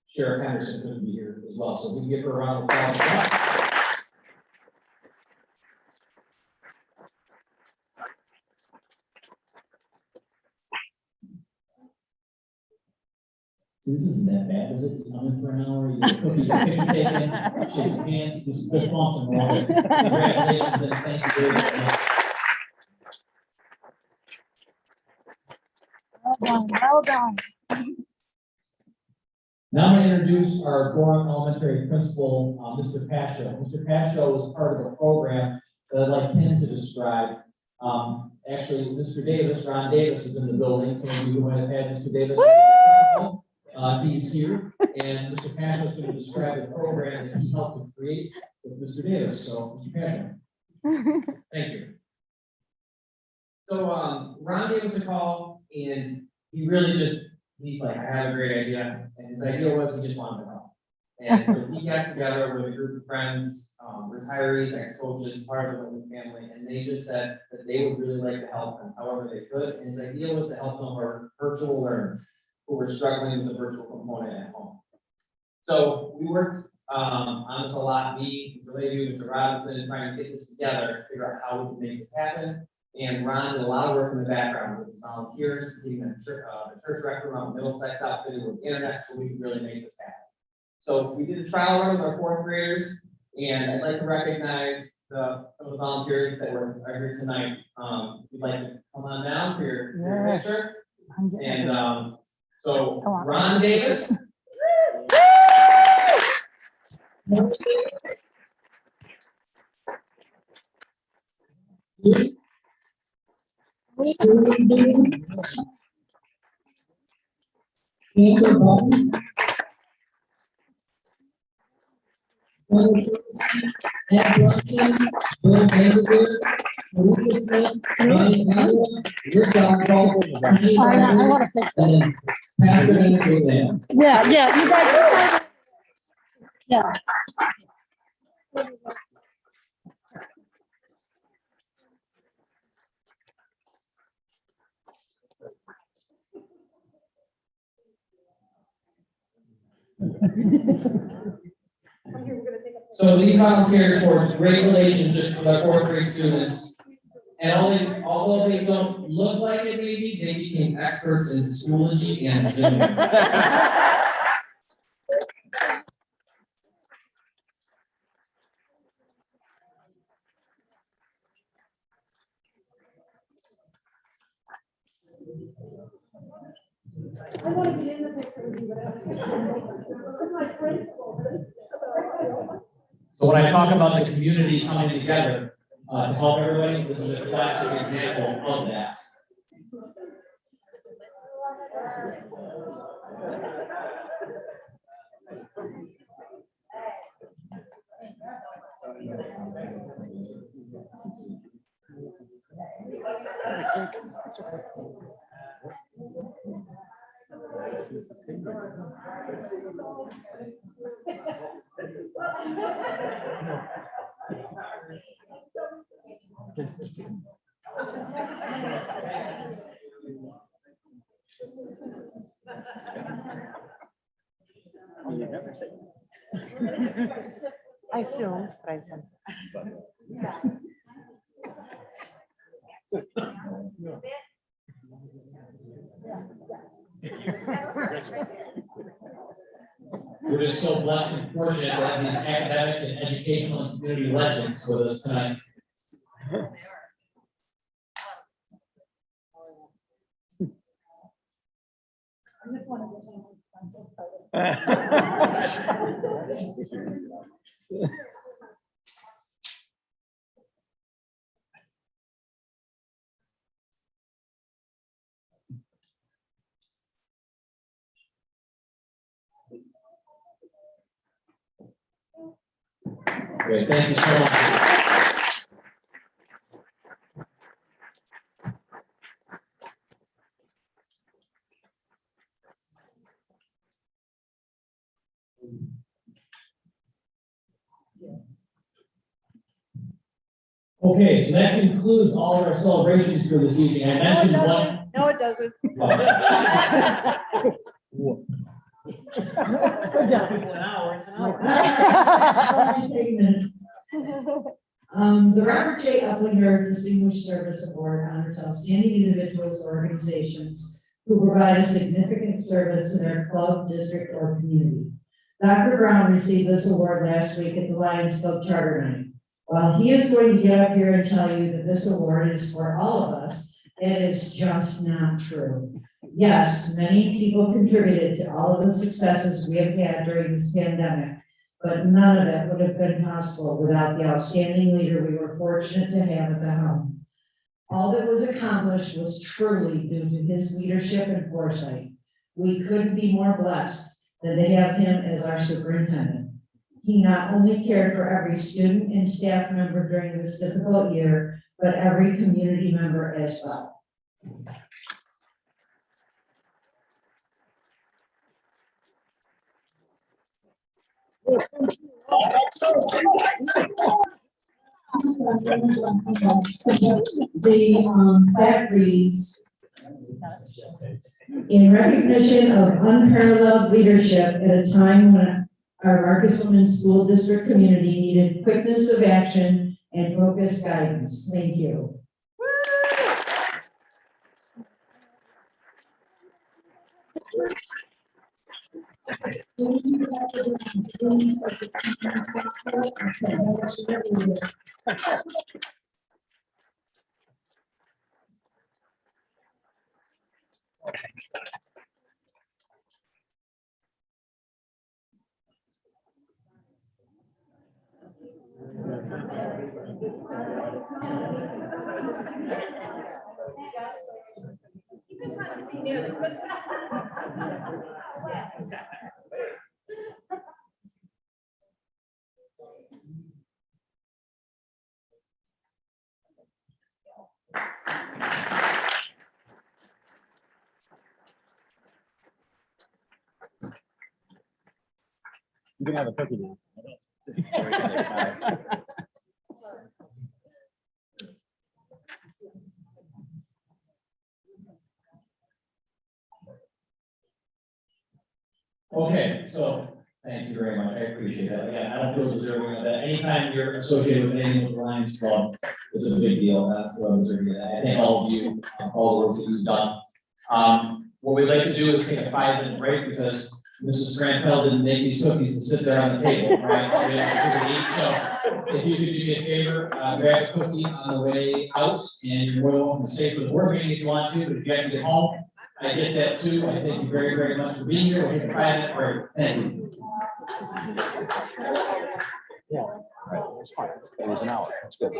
Sheriff Henderson couldn't be here as well. So we can give her a round of applause for that. See, this isn't that bad, is it? You come in for an hour, you get a cookie, your picture taken, shake your hands, this is good bump and all. Congratulations and thank you very much. Well done, well done. Now I'm going to introduce our Gorham Elementary principal, Mr. Pasho. Mr. Pasho was part of a program that I'd like him to describe. Actually, Mr. Davis, Ron Davis is in the building, so we might have had Mr. Davis. He's here, and Mr. Pasho is going to describe the program that he helped to create with Mr. Davis. So, Mr. Pasho. Thank you. So, Ron gave us a call and he really he's like, I have a great idea. And his idea was he just wanted to help. And so he got together with a group of friends, retirees, ex-coaches, part of the Whitman family, and they just said that they would really like to help him however they could. And his idea was to help some of our virtual learners who were struggling with the virtual component at home. So we worked on this a lot, me, Mr. Levy, Mr. Robinson, trying to get this together to figure out how we can make this happen. And Ron did a lot of work in the background with his volunteers, getting the church record around Middlesex outfitted with internet so we could really make this happen. So we did a trial run with our fourth graders, and I'd like to recognize some of the volunteers that are here tonight. We'd like to come on down for your picture. And so Ron Davis. I want to fix that. Yeah, you guys. Yeah. So these volunteers forged great relationships with our fourth grade students. And although they don't look like it maybe, they became experts in Schoology and Zoom. I want to get in the picture with you, but I my principal. So when I talk about the community coming together to help everybody, this is a classic example of that. I assumed, but I said. We're just so blessed and fortunate to have these academic and educational and community legends with us tonight. Great, thank you so much. Okay, so that concludes all of our celebrations for this evening. I mentioned one. No, it doesn't. We're done. The Robert J. Uplinger Distinguished Service Award honor to outstanding individuals or organizations who provide a significant service to their club, district, or community. Dr. Brown received this award last week at the Lions Club Charter Night. While he is going to get up here and tell you that this award is for all of us, it is just not true. Yes, many people contributed to all of the successes we have had during this pandemic, but none of it would have been possible without the outstanding leader we were fortunate to have at the helm. All that was accomplished was truly due to his leadership and foresight. We couldn't be more blessed than to have him as our superintendent. He not only cared for every student and staff member during this difficult year, but every community member as well. The fact reads, in recognition of unparalleled leadership at a time when our Marcus Women's School District community needed quickness of action and focused guidance. Thank you. You can have a cookie now. Okay, so thank you very much. I appreciate that. Again, I don't feel deserving of that. Anytime you're associated with anything with the Lions Club, it's a big deal. I feel deserving of that. I thank all of you, all the work that you've done. What we'd like to do is take a 5-minute break because Mrs. Grantel didn't make these cookies to sit there on the table, right? We have to eat. So if you could do me a favor, grab a cookie on the way out, and you're more than welcome to stay for the board meeting if you want to, but if you have to get home, I get that too. I thank you very, very much for being here. We'll take a 5-minute break. Thank you. Yeah, right, it's fine. It was an hour. That's good.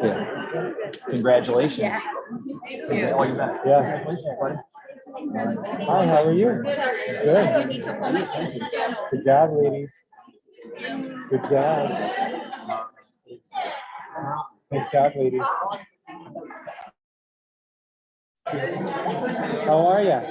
Yeah. Congratulations. Yeah. Oh, you bet. Yeah. Congratulations, buddy. Hi, how are you? Good. Good job, ladies. Good job. Good job, ladies. How are you?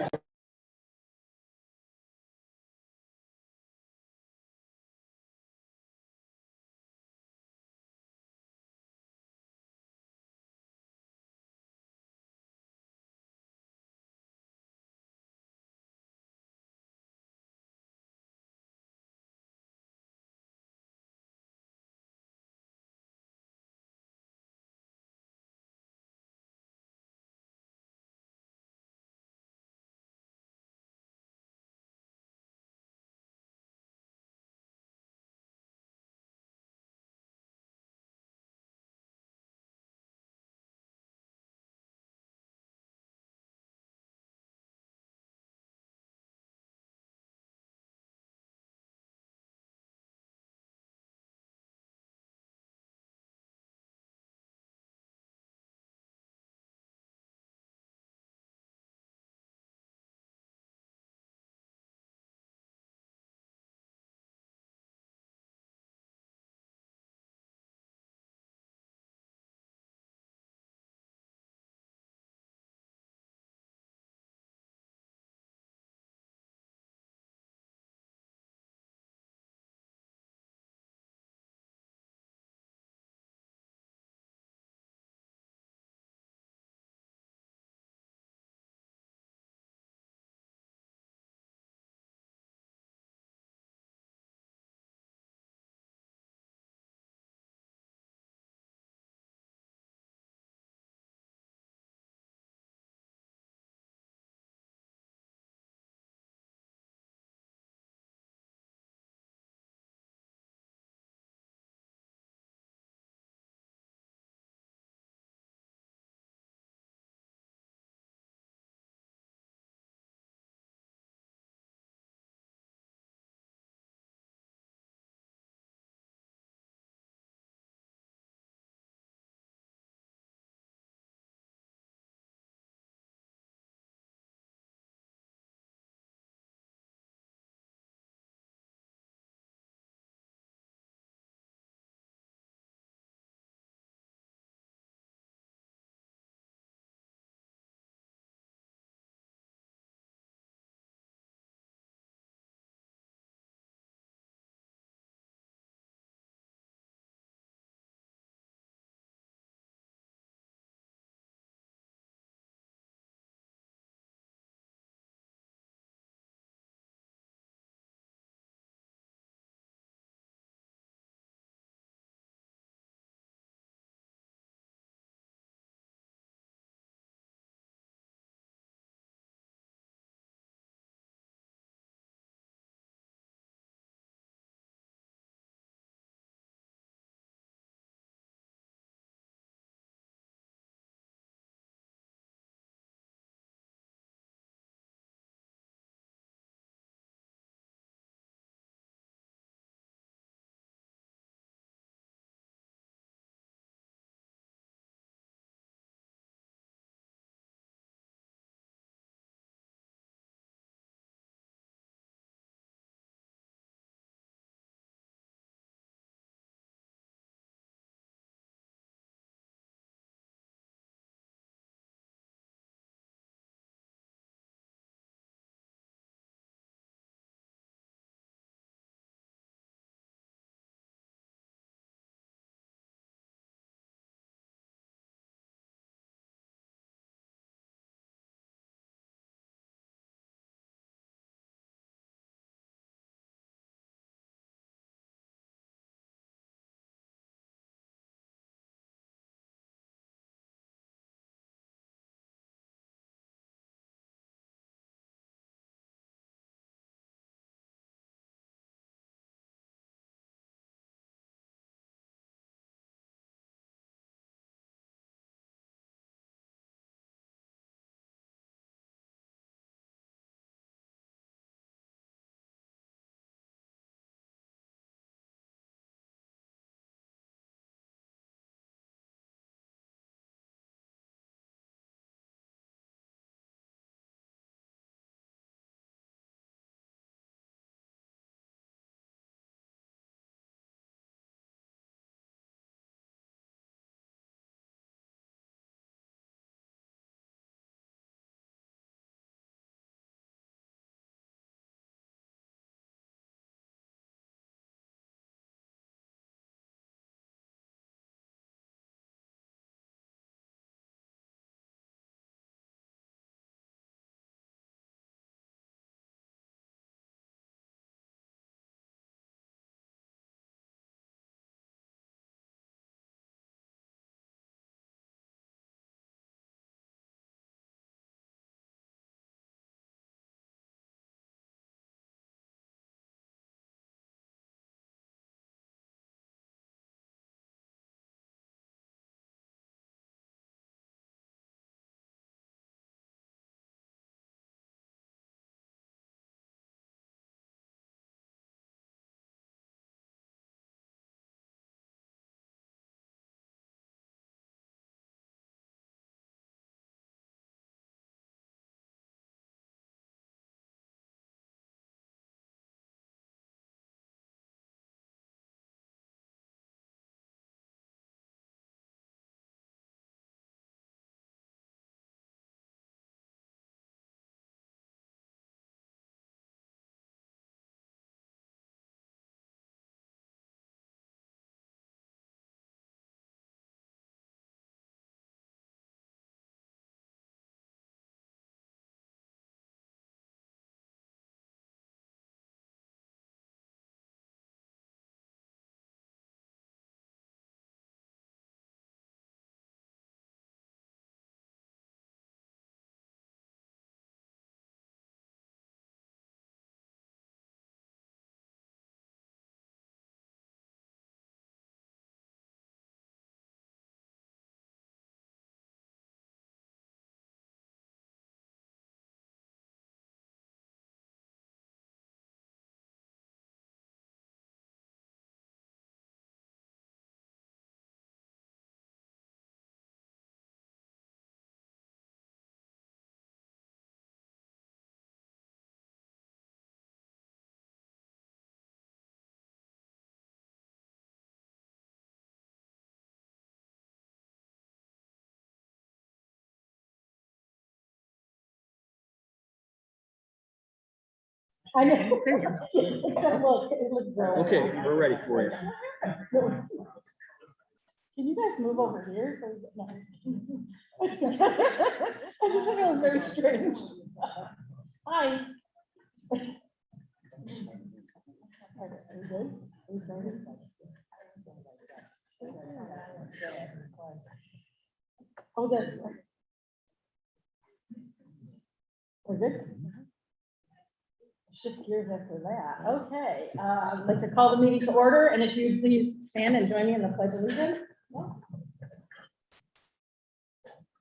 I know. Except, look, it looks great. Okay, we're ready for you. Can you guys move over here? So we get nice? This feels very strange. Hi. Are you good? Are you started? Oh, good. We're good. Shift gears after that. Okay, I'd like to call the meeting to order, and if you'd please stand and join me in the pledge of allegiance.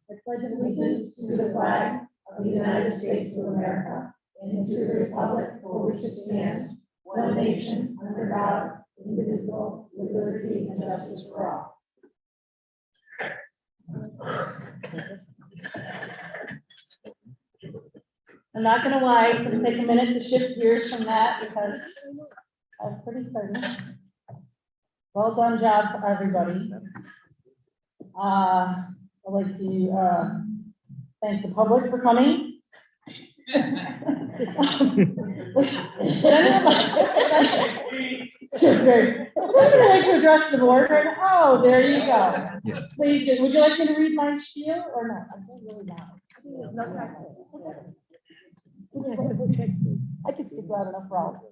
I pledge allegiance to the flag of the United States of America and to the republic for which it stands, one nation, under God, indivisible, with liberty and justice for all. I'm not gonna lie, it's gonna take a minute to shift gears from that because I was pretty certain. Well done job for everybody. I'd like to thank the public for coming. Would anybody like to address the board right now? Oh, there you go. Please, would you like me to read my spiel or not? I don't really know. I can speak loud enough for all of you.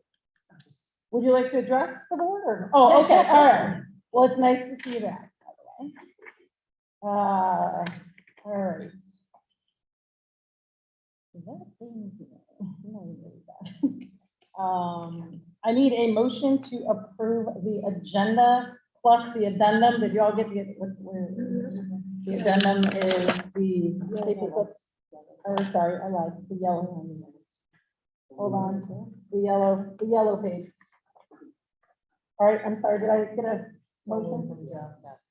Would you like to address the board or? Oh, okay, all right. Well, it's nice to see you back, by the way. All right. I need a motion to approve the agenda plus the addendum. Did you all get the addendum is the paperclip. Oh, sorry, I lied. The yellow one. Hold on. The yellow page. All right, I'm sorry. Did I get a motion?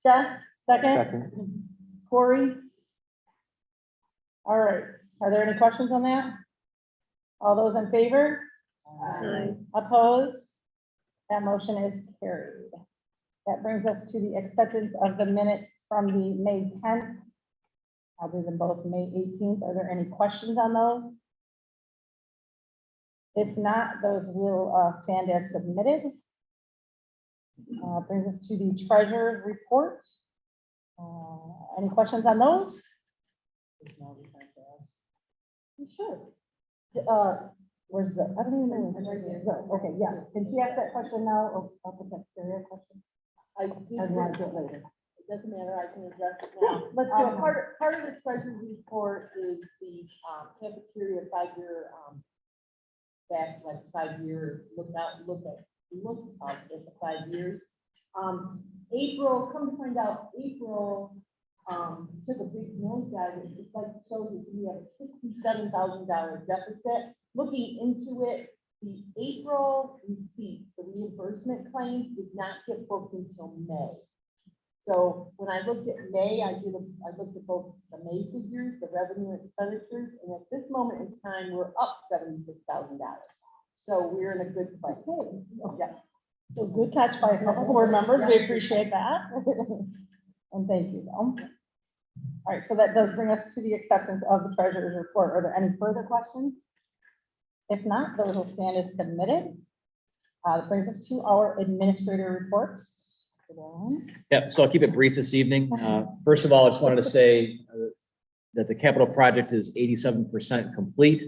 Jeff, second? Corey? All right. Are there any questions on that? All those in favor? Aye. Opposed? That motion is carried. That brings us to the acceptance of the minutes from the May 10th. I'll do them both May 18th. Are there any questions on those? If not, those will stand as submitted. Brings us to the treasurer's report. Any questions on those? Sure. Where's the, I don't even know. Okay, yeah. Can she ask that question now or I'll put that serious question? I want to do it later. It doesn't matter, I can address it now. Let's do it. Part of the treasurer's report is the cafeteria 5-year, back, like 5-year, look at the 5 years. April, come to find out, April took a big nosedive. It's like shows that we have a $67,000 deficit. Looking into it, the April receipts, the reimbursement claims did not get booked until May. So when I looked at May, I looked at both the May figures, the revenue and expenditures, and at this moment in time, we're up $76,000. So we're in a good place. Yeah. So good catch by a couple board members. We appreciate that. And thank you, though. All right, so that does bring us to the acceptance of the treasurer's report. Are there any further questions? If not, those will stand as submitted. That brings us to our administrator reports. Yeah, so I'll keep it brief this evening. First of all, I just wanted to say that the capital project is 87% complete.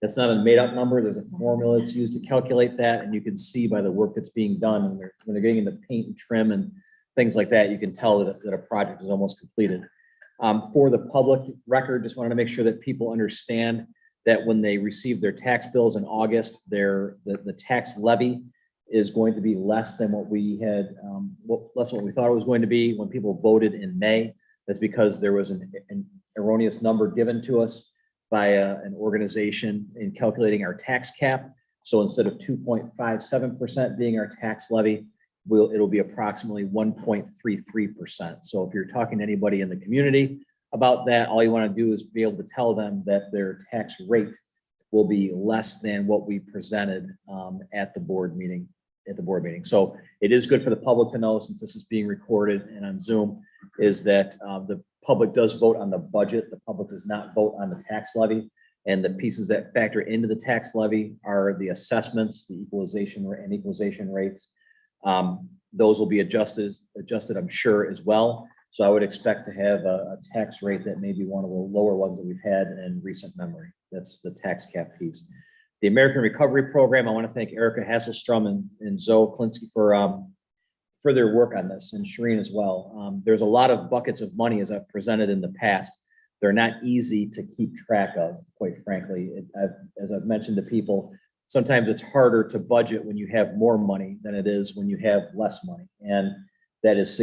That's not a made-up number. There's a formula that's used to calculate that, and you can see by the work that's being done when they're getting into paint and trim and things like that, you can tell that a project is almost completed. For the public record, just wanted to make sure that people understand that when they receive their tax bills in August, the tax levy is going to be less than what we had, less than what we thought it was going to be when people voted in May. That's because there was an erroneous number given to us by an organization in calculating our tax cap. So instead of 2.57% being our tax levy, it'll be approximately 1.33%. So if you're talking to anybody in the community about that, all you want to do is be able to tell them that their tax rate will be less than what we presented at the board meeting. So it is good for the public to know, since this is being recorded and on Zoom, is that the public does vote on the budget. The public does not vote on the tax levy. And the pieces that factor into the tax levy are the assessments, the equalization and equalization rates. Those will be adjusted, I'm sure, as well. So I would expect to have a tax rate that may be one of the lower ones that we've had in recent memory. That's the tax cap piece. The American Recovery Program, I want to thank Erica Hasselstrom and Zoe Klinsky for their work on this, and Shireen as well. There's a lot of buckets of money, as I've presented in the past. They're not easy to keep track of, quite frankly. As I've mentioned to people, sometimes it's harder to budget when you have more money than it is when you have less money. And that is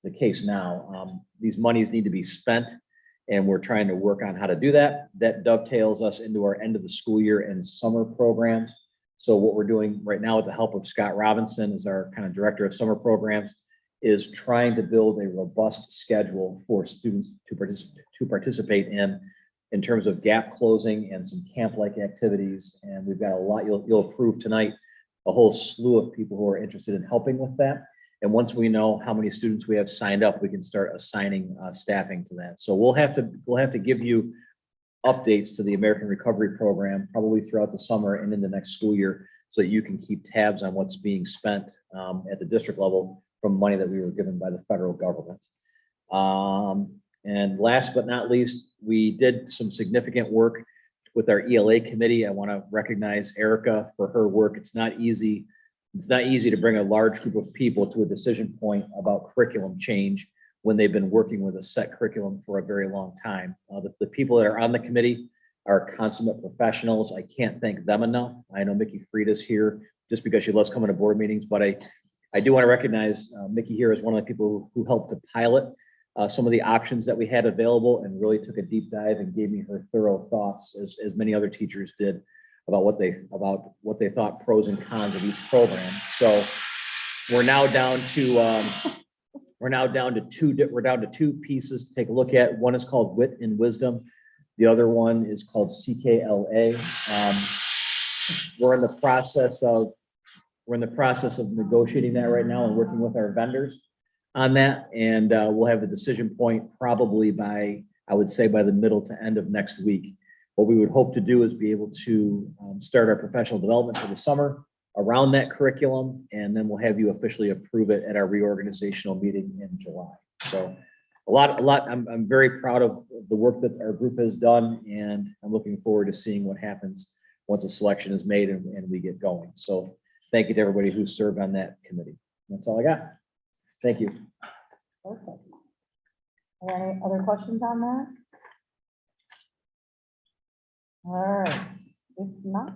the case now. These monies need to be spent, and we're trying to work on how to do that. That dovetails us into our end of the school year and summer programs. So what we're doing right now with the help of Scott Robinson, as our kind of director of summer programs, is trying to build a robust schedule for students to participate in terms of gap closing and some camp-like activities. And we've got a lot, you'll approve tonight, a whole slew of people who are interested in helping with that. And once we know how many students we have signed up, we can start assigning staffing to that. So we'll have to give you updates to the American Recovery Program probably throughout the summer and in the next school year, so that you can keep tabs on what's being spent at the district level from money that we were given by the federal government. And last but not least, we did some significant work with our ELA committee. I want to recognize Erica for her work. It's not easy to bring a large group of people to a decision point about curriculum change when they've been working with a set curriculum for a very long time. The people that are on the committee are consummate professionals. I can't thank them enough. I know Mickey Frieda's here just because she loves coming to board meetings, but I do want to recognize Mickey here as one of the people who helped to pilot some of the options that we had available and really took a deep dive and gave me her thorough thoughts, as many other teachers did, about what they thought pros and cons of each program. So we're now down to two pieces to take a look at. One is called Wit and Wisdom. The other one is called CKLA. We're in the process of negotiating that right now and working with our vendors on that. And we'll have a decision point probably by the middle to end of next week. What we would hope to do is be able to start our professional development for the summer around that curriculum, and then we'll have you officially approve it at our reorganizational meeting in July. So a lot. I'm very proud of the work that our group has done, and I'm looking forward to seeing what happens once a selection is made and we get going. So thank you to everybody who served on that committee. That's all I got. Thank you. Perfect. Are there any other questions on that? All right, if not,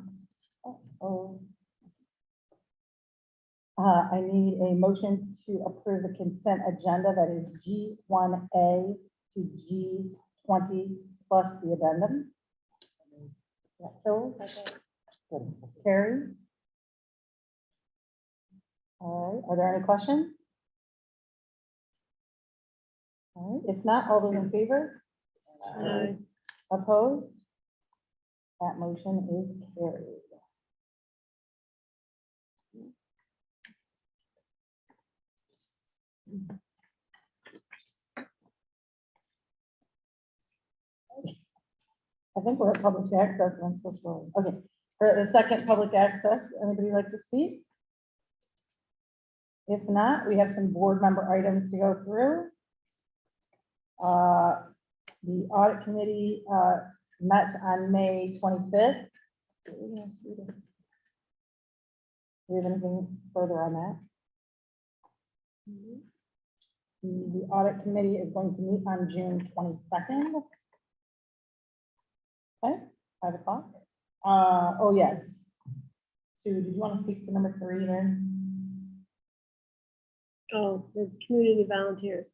I need a motion to approve the consent agenda that is G1A to G20 plus the addendum. Phil, Carrie? All right, are there any questions? All right, if not, all those in favor? Opposed? That motion is carried. I think we're at public access. And I'm supposed to, okay, for the second public access, anybody like to speak? If not, we have some board member items to go through. The audit committee met on May 25th. Do we have anything further on that? The audit committee is going to meet on June 22nd. Okay, 5 o'clock. Oh, yes. Sue, did you want to speak to number 3 then? Oh, the community volunteers.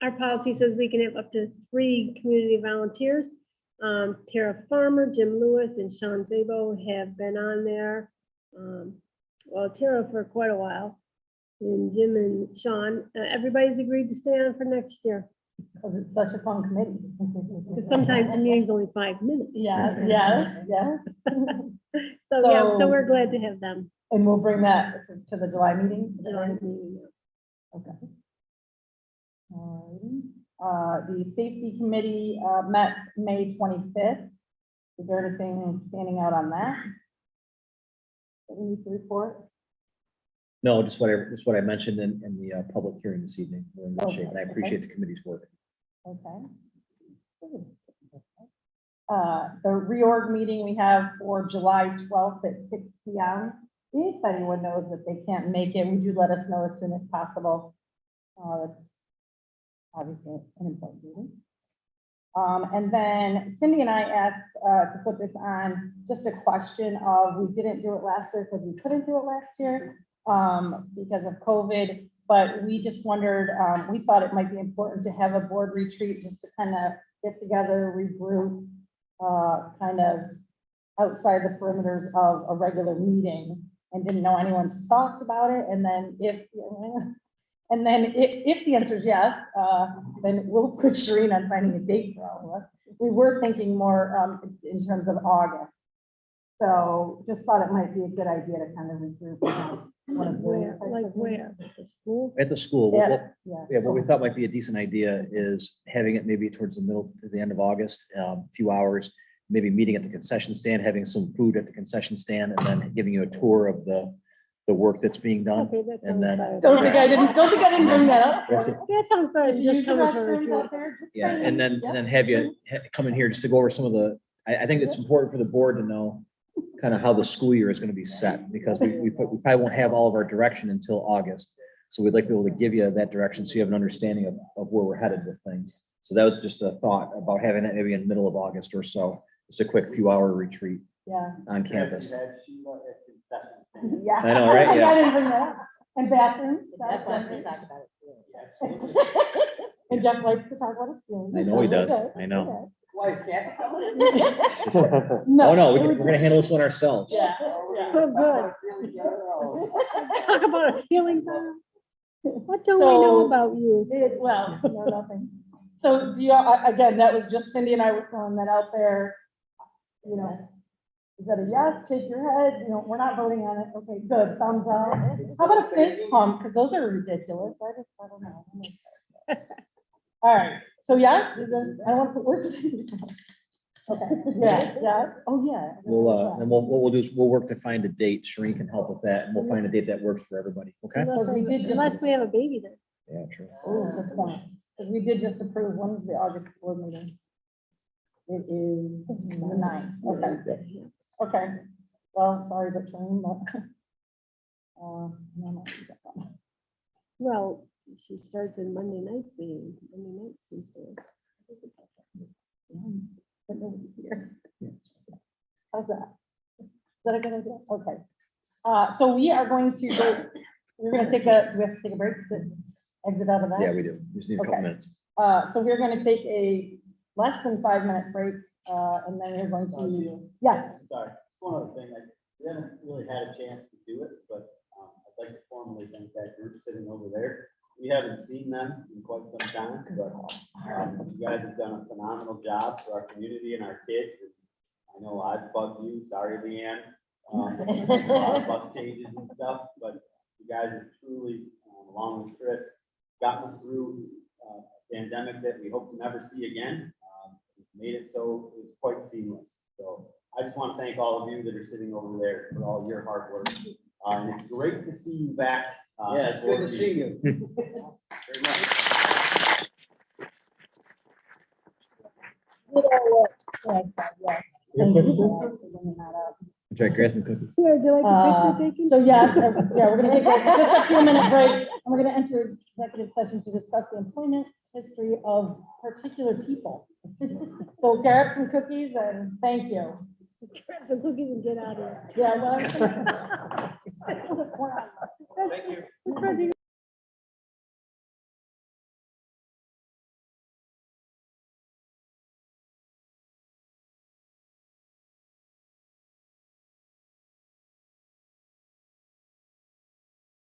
Our policy says we can have up to 3 community volunteers. Tara Farmer, Jim Lewis, and Sean Zabo have been on there. Well, Tara for quite a while, and Jim and Sean. Everybody's agreed to stay on for next year. Because it's such a fun committee. Because sometimes the meeting's only 5 minutes. Yeah, yeah, yeah. So yeah, so we're glad to have them. And we'll bring that to the July meeting. July meeting, yeah. Okay. The safety committee, met May 25th. Is there anything standing out on that? That we need to report? No, just what I mentioned in the public hearing this evening. We're in good shape, and I Okay. appreciate the committee's work. Okay. The reorg meeting we have for July 12th at 6 p.m. If anyone knows that they can't make it, would you let us know as soon as possible? That's obviously an important meeting. And then Cindy and I asked to put this on, just a question of, we didn't do it last year because we couldn't do it last year because of COVID, but we just wondered, we thought it might be important to have a board retreat just to kind of get together, regroup, kind of outside the perimeters of a regular meeting, and didn't know anyone's thoughts about it. And then if the answer is yes, then we'll put Shereen on finding a date for all of us. We were thinking more in terms of August. So just thought it might be a good idea to kind of regroup. Where, like where, at the school? At the school, Yeah. what we thought might be a decent idea is having it maybe towards the middle to the end of August, a few hours, maybe meeting at the concession stand, having some food at the concession stand, and then giving you a tour of the work that's being done. Okay, that And sounds then- better. Don't think I didn't bring that up. That's it. That sounds better than If you just use the coming for a restrooms retreat. out there, just Yeah, saying. and then Yeah. have you come in here just to go over some of the, I think it's important for the board to know kind of how the school year is going to be set, because we probably won't have all of our direction until August. So we'd like to be able to give you that direction so you have an understanding of where we're headed with things. So that was just a thought about having that maybe in the middle of August or so, just a quick few-hour retreat Yeah. on campus. Yeah. I know, right? Yeah. I didn't bring that up. And bathrooms. That's why we talk about it. And Jeff likes to talk about his feelings. I know he does. Okay, I know. Why is that? Oh, no, we're gonna handle this one ourselves. Yeah. So good. Talk about our feelings. What do we So- know about you? Well, no, nothing. So do you, again, that was just Cindy and I were throwing that out there. You know, is that a yes? Shake your head. You know, we're not voting on it. Okay, good. Thumbs up. How about a fist pump? Because those are ridiculous. I don't know. All right. So yes, is it, I want to put words. Okay, yeah, yes. Oh, yeah. And what we'll do is we'll work to find a date. Shereen can help with that, and we'll find a date that works for everybody. Okay? Unless we have a baby then. Yeah, true. Oh, good point. 'Cause we did just approve, when is the August board meeting? It is the 9th. Okay. Okay. Well, sorry, but Shereen, but. No. Well, she starts in Monday nights meeting. Monday night seems to. But nobody's here. How's that? Is that a good idea? Okay. So we are going to go, we're going to take a, do we have to take a break to exit out of that? Yeah, we do. We just need a couple Okay. minutes. So we're going to take a less than 5-minute break, and then we're going to, yeah. Sorry, one other thing, we haven't really had a chance to do it, but I'd like to formally thank that group sitting over there. We haven't seen them in quite some time, but you guys have done a phenomenal job for our community and our kids. I know I've bugged you, sorry, Leanne. A lot of bus changes and stuff, but you guys have truly, along with Chris, gotten us through a pandemic that we hope to never see again. Made it so it was quite seamless. So I just want to thank all of you that are sitting over there for all your hard work. And it's great to see you back. Yeah, it's good to see you. Very much. Jack, grab some cookies. Here, do you like a picture taken? So yes, yeah, we're gonna take just a few minute break, and we're gonna enter executive session to discuss the employment history of particular people. So grab some cookies and thank you. Grab some cookies and get out of here. Yeah, well. Thank you. This project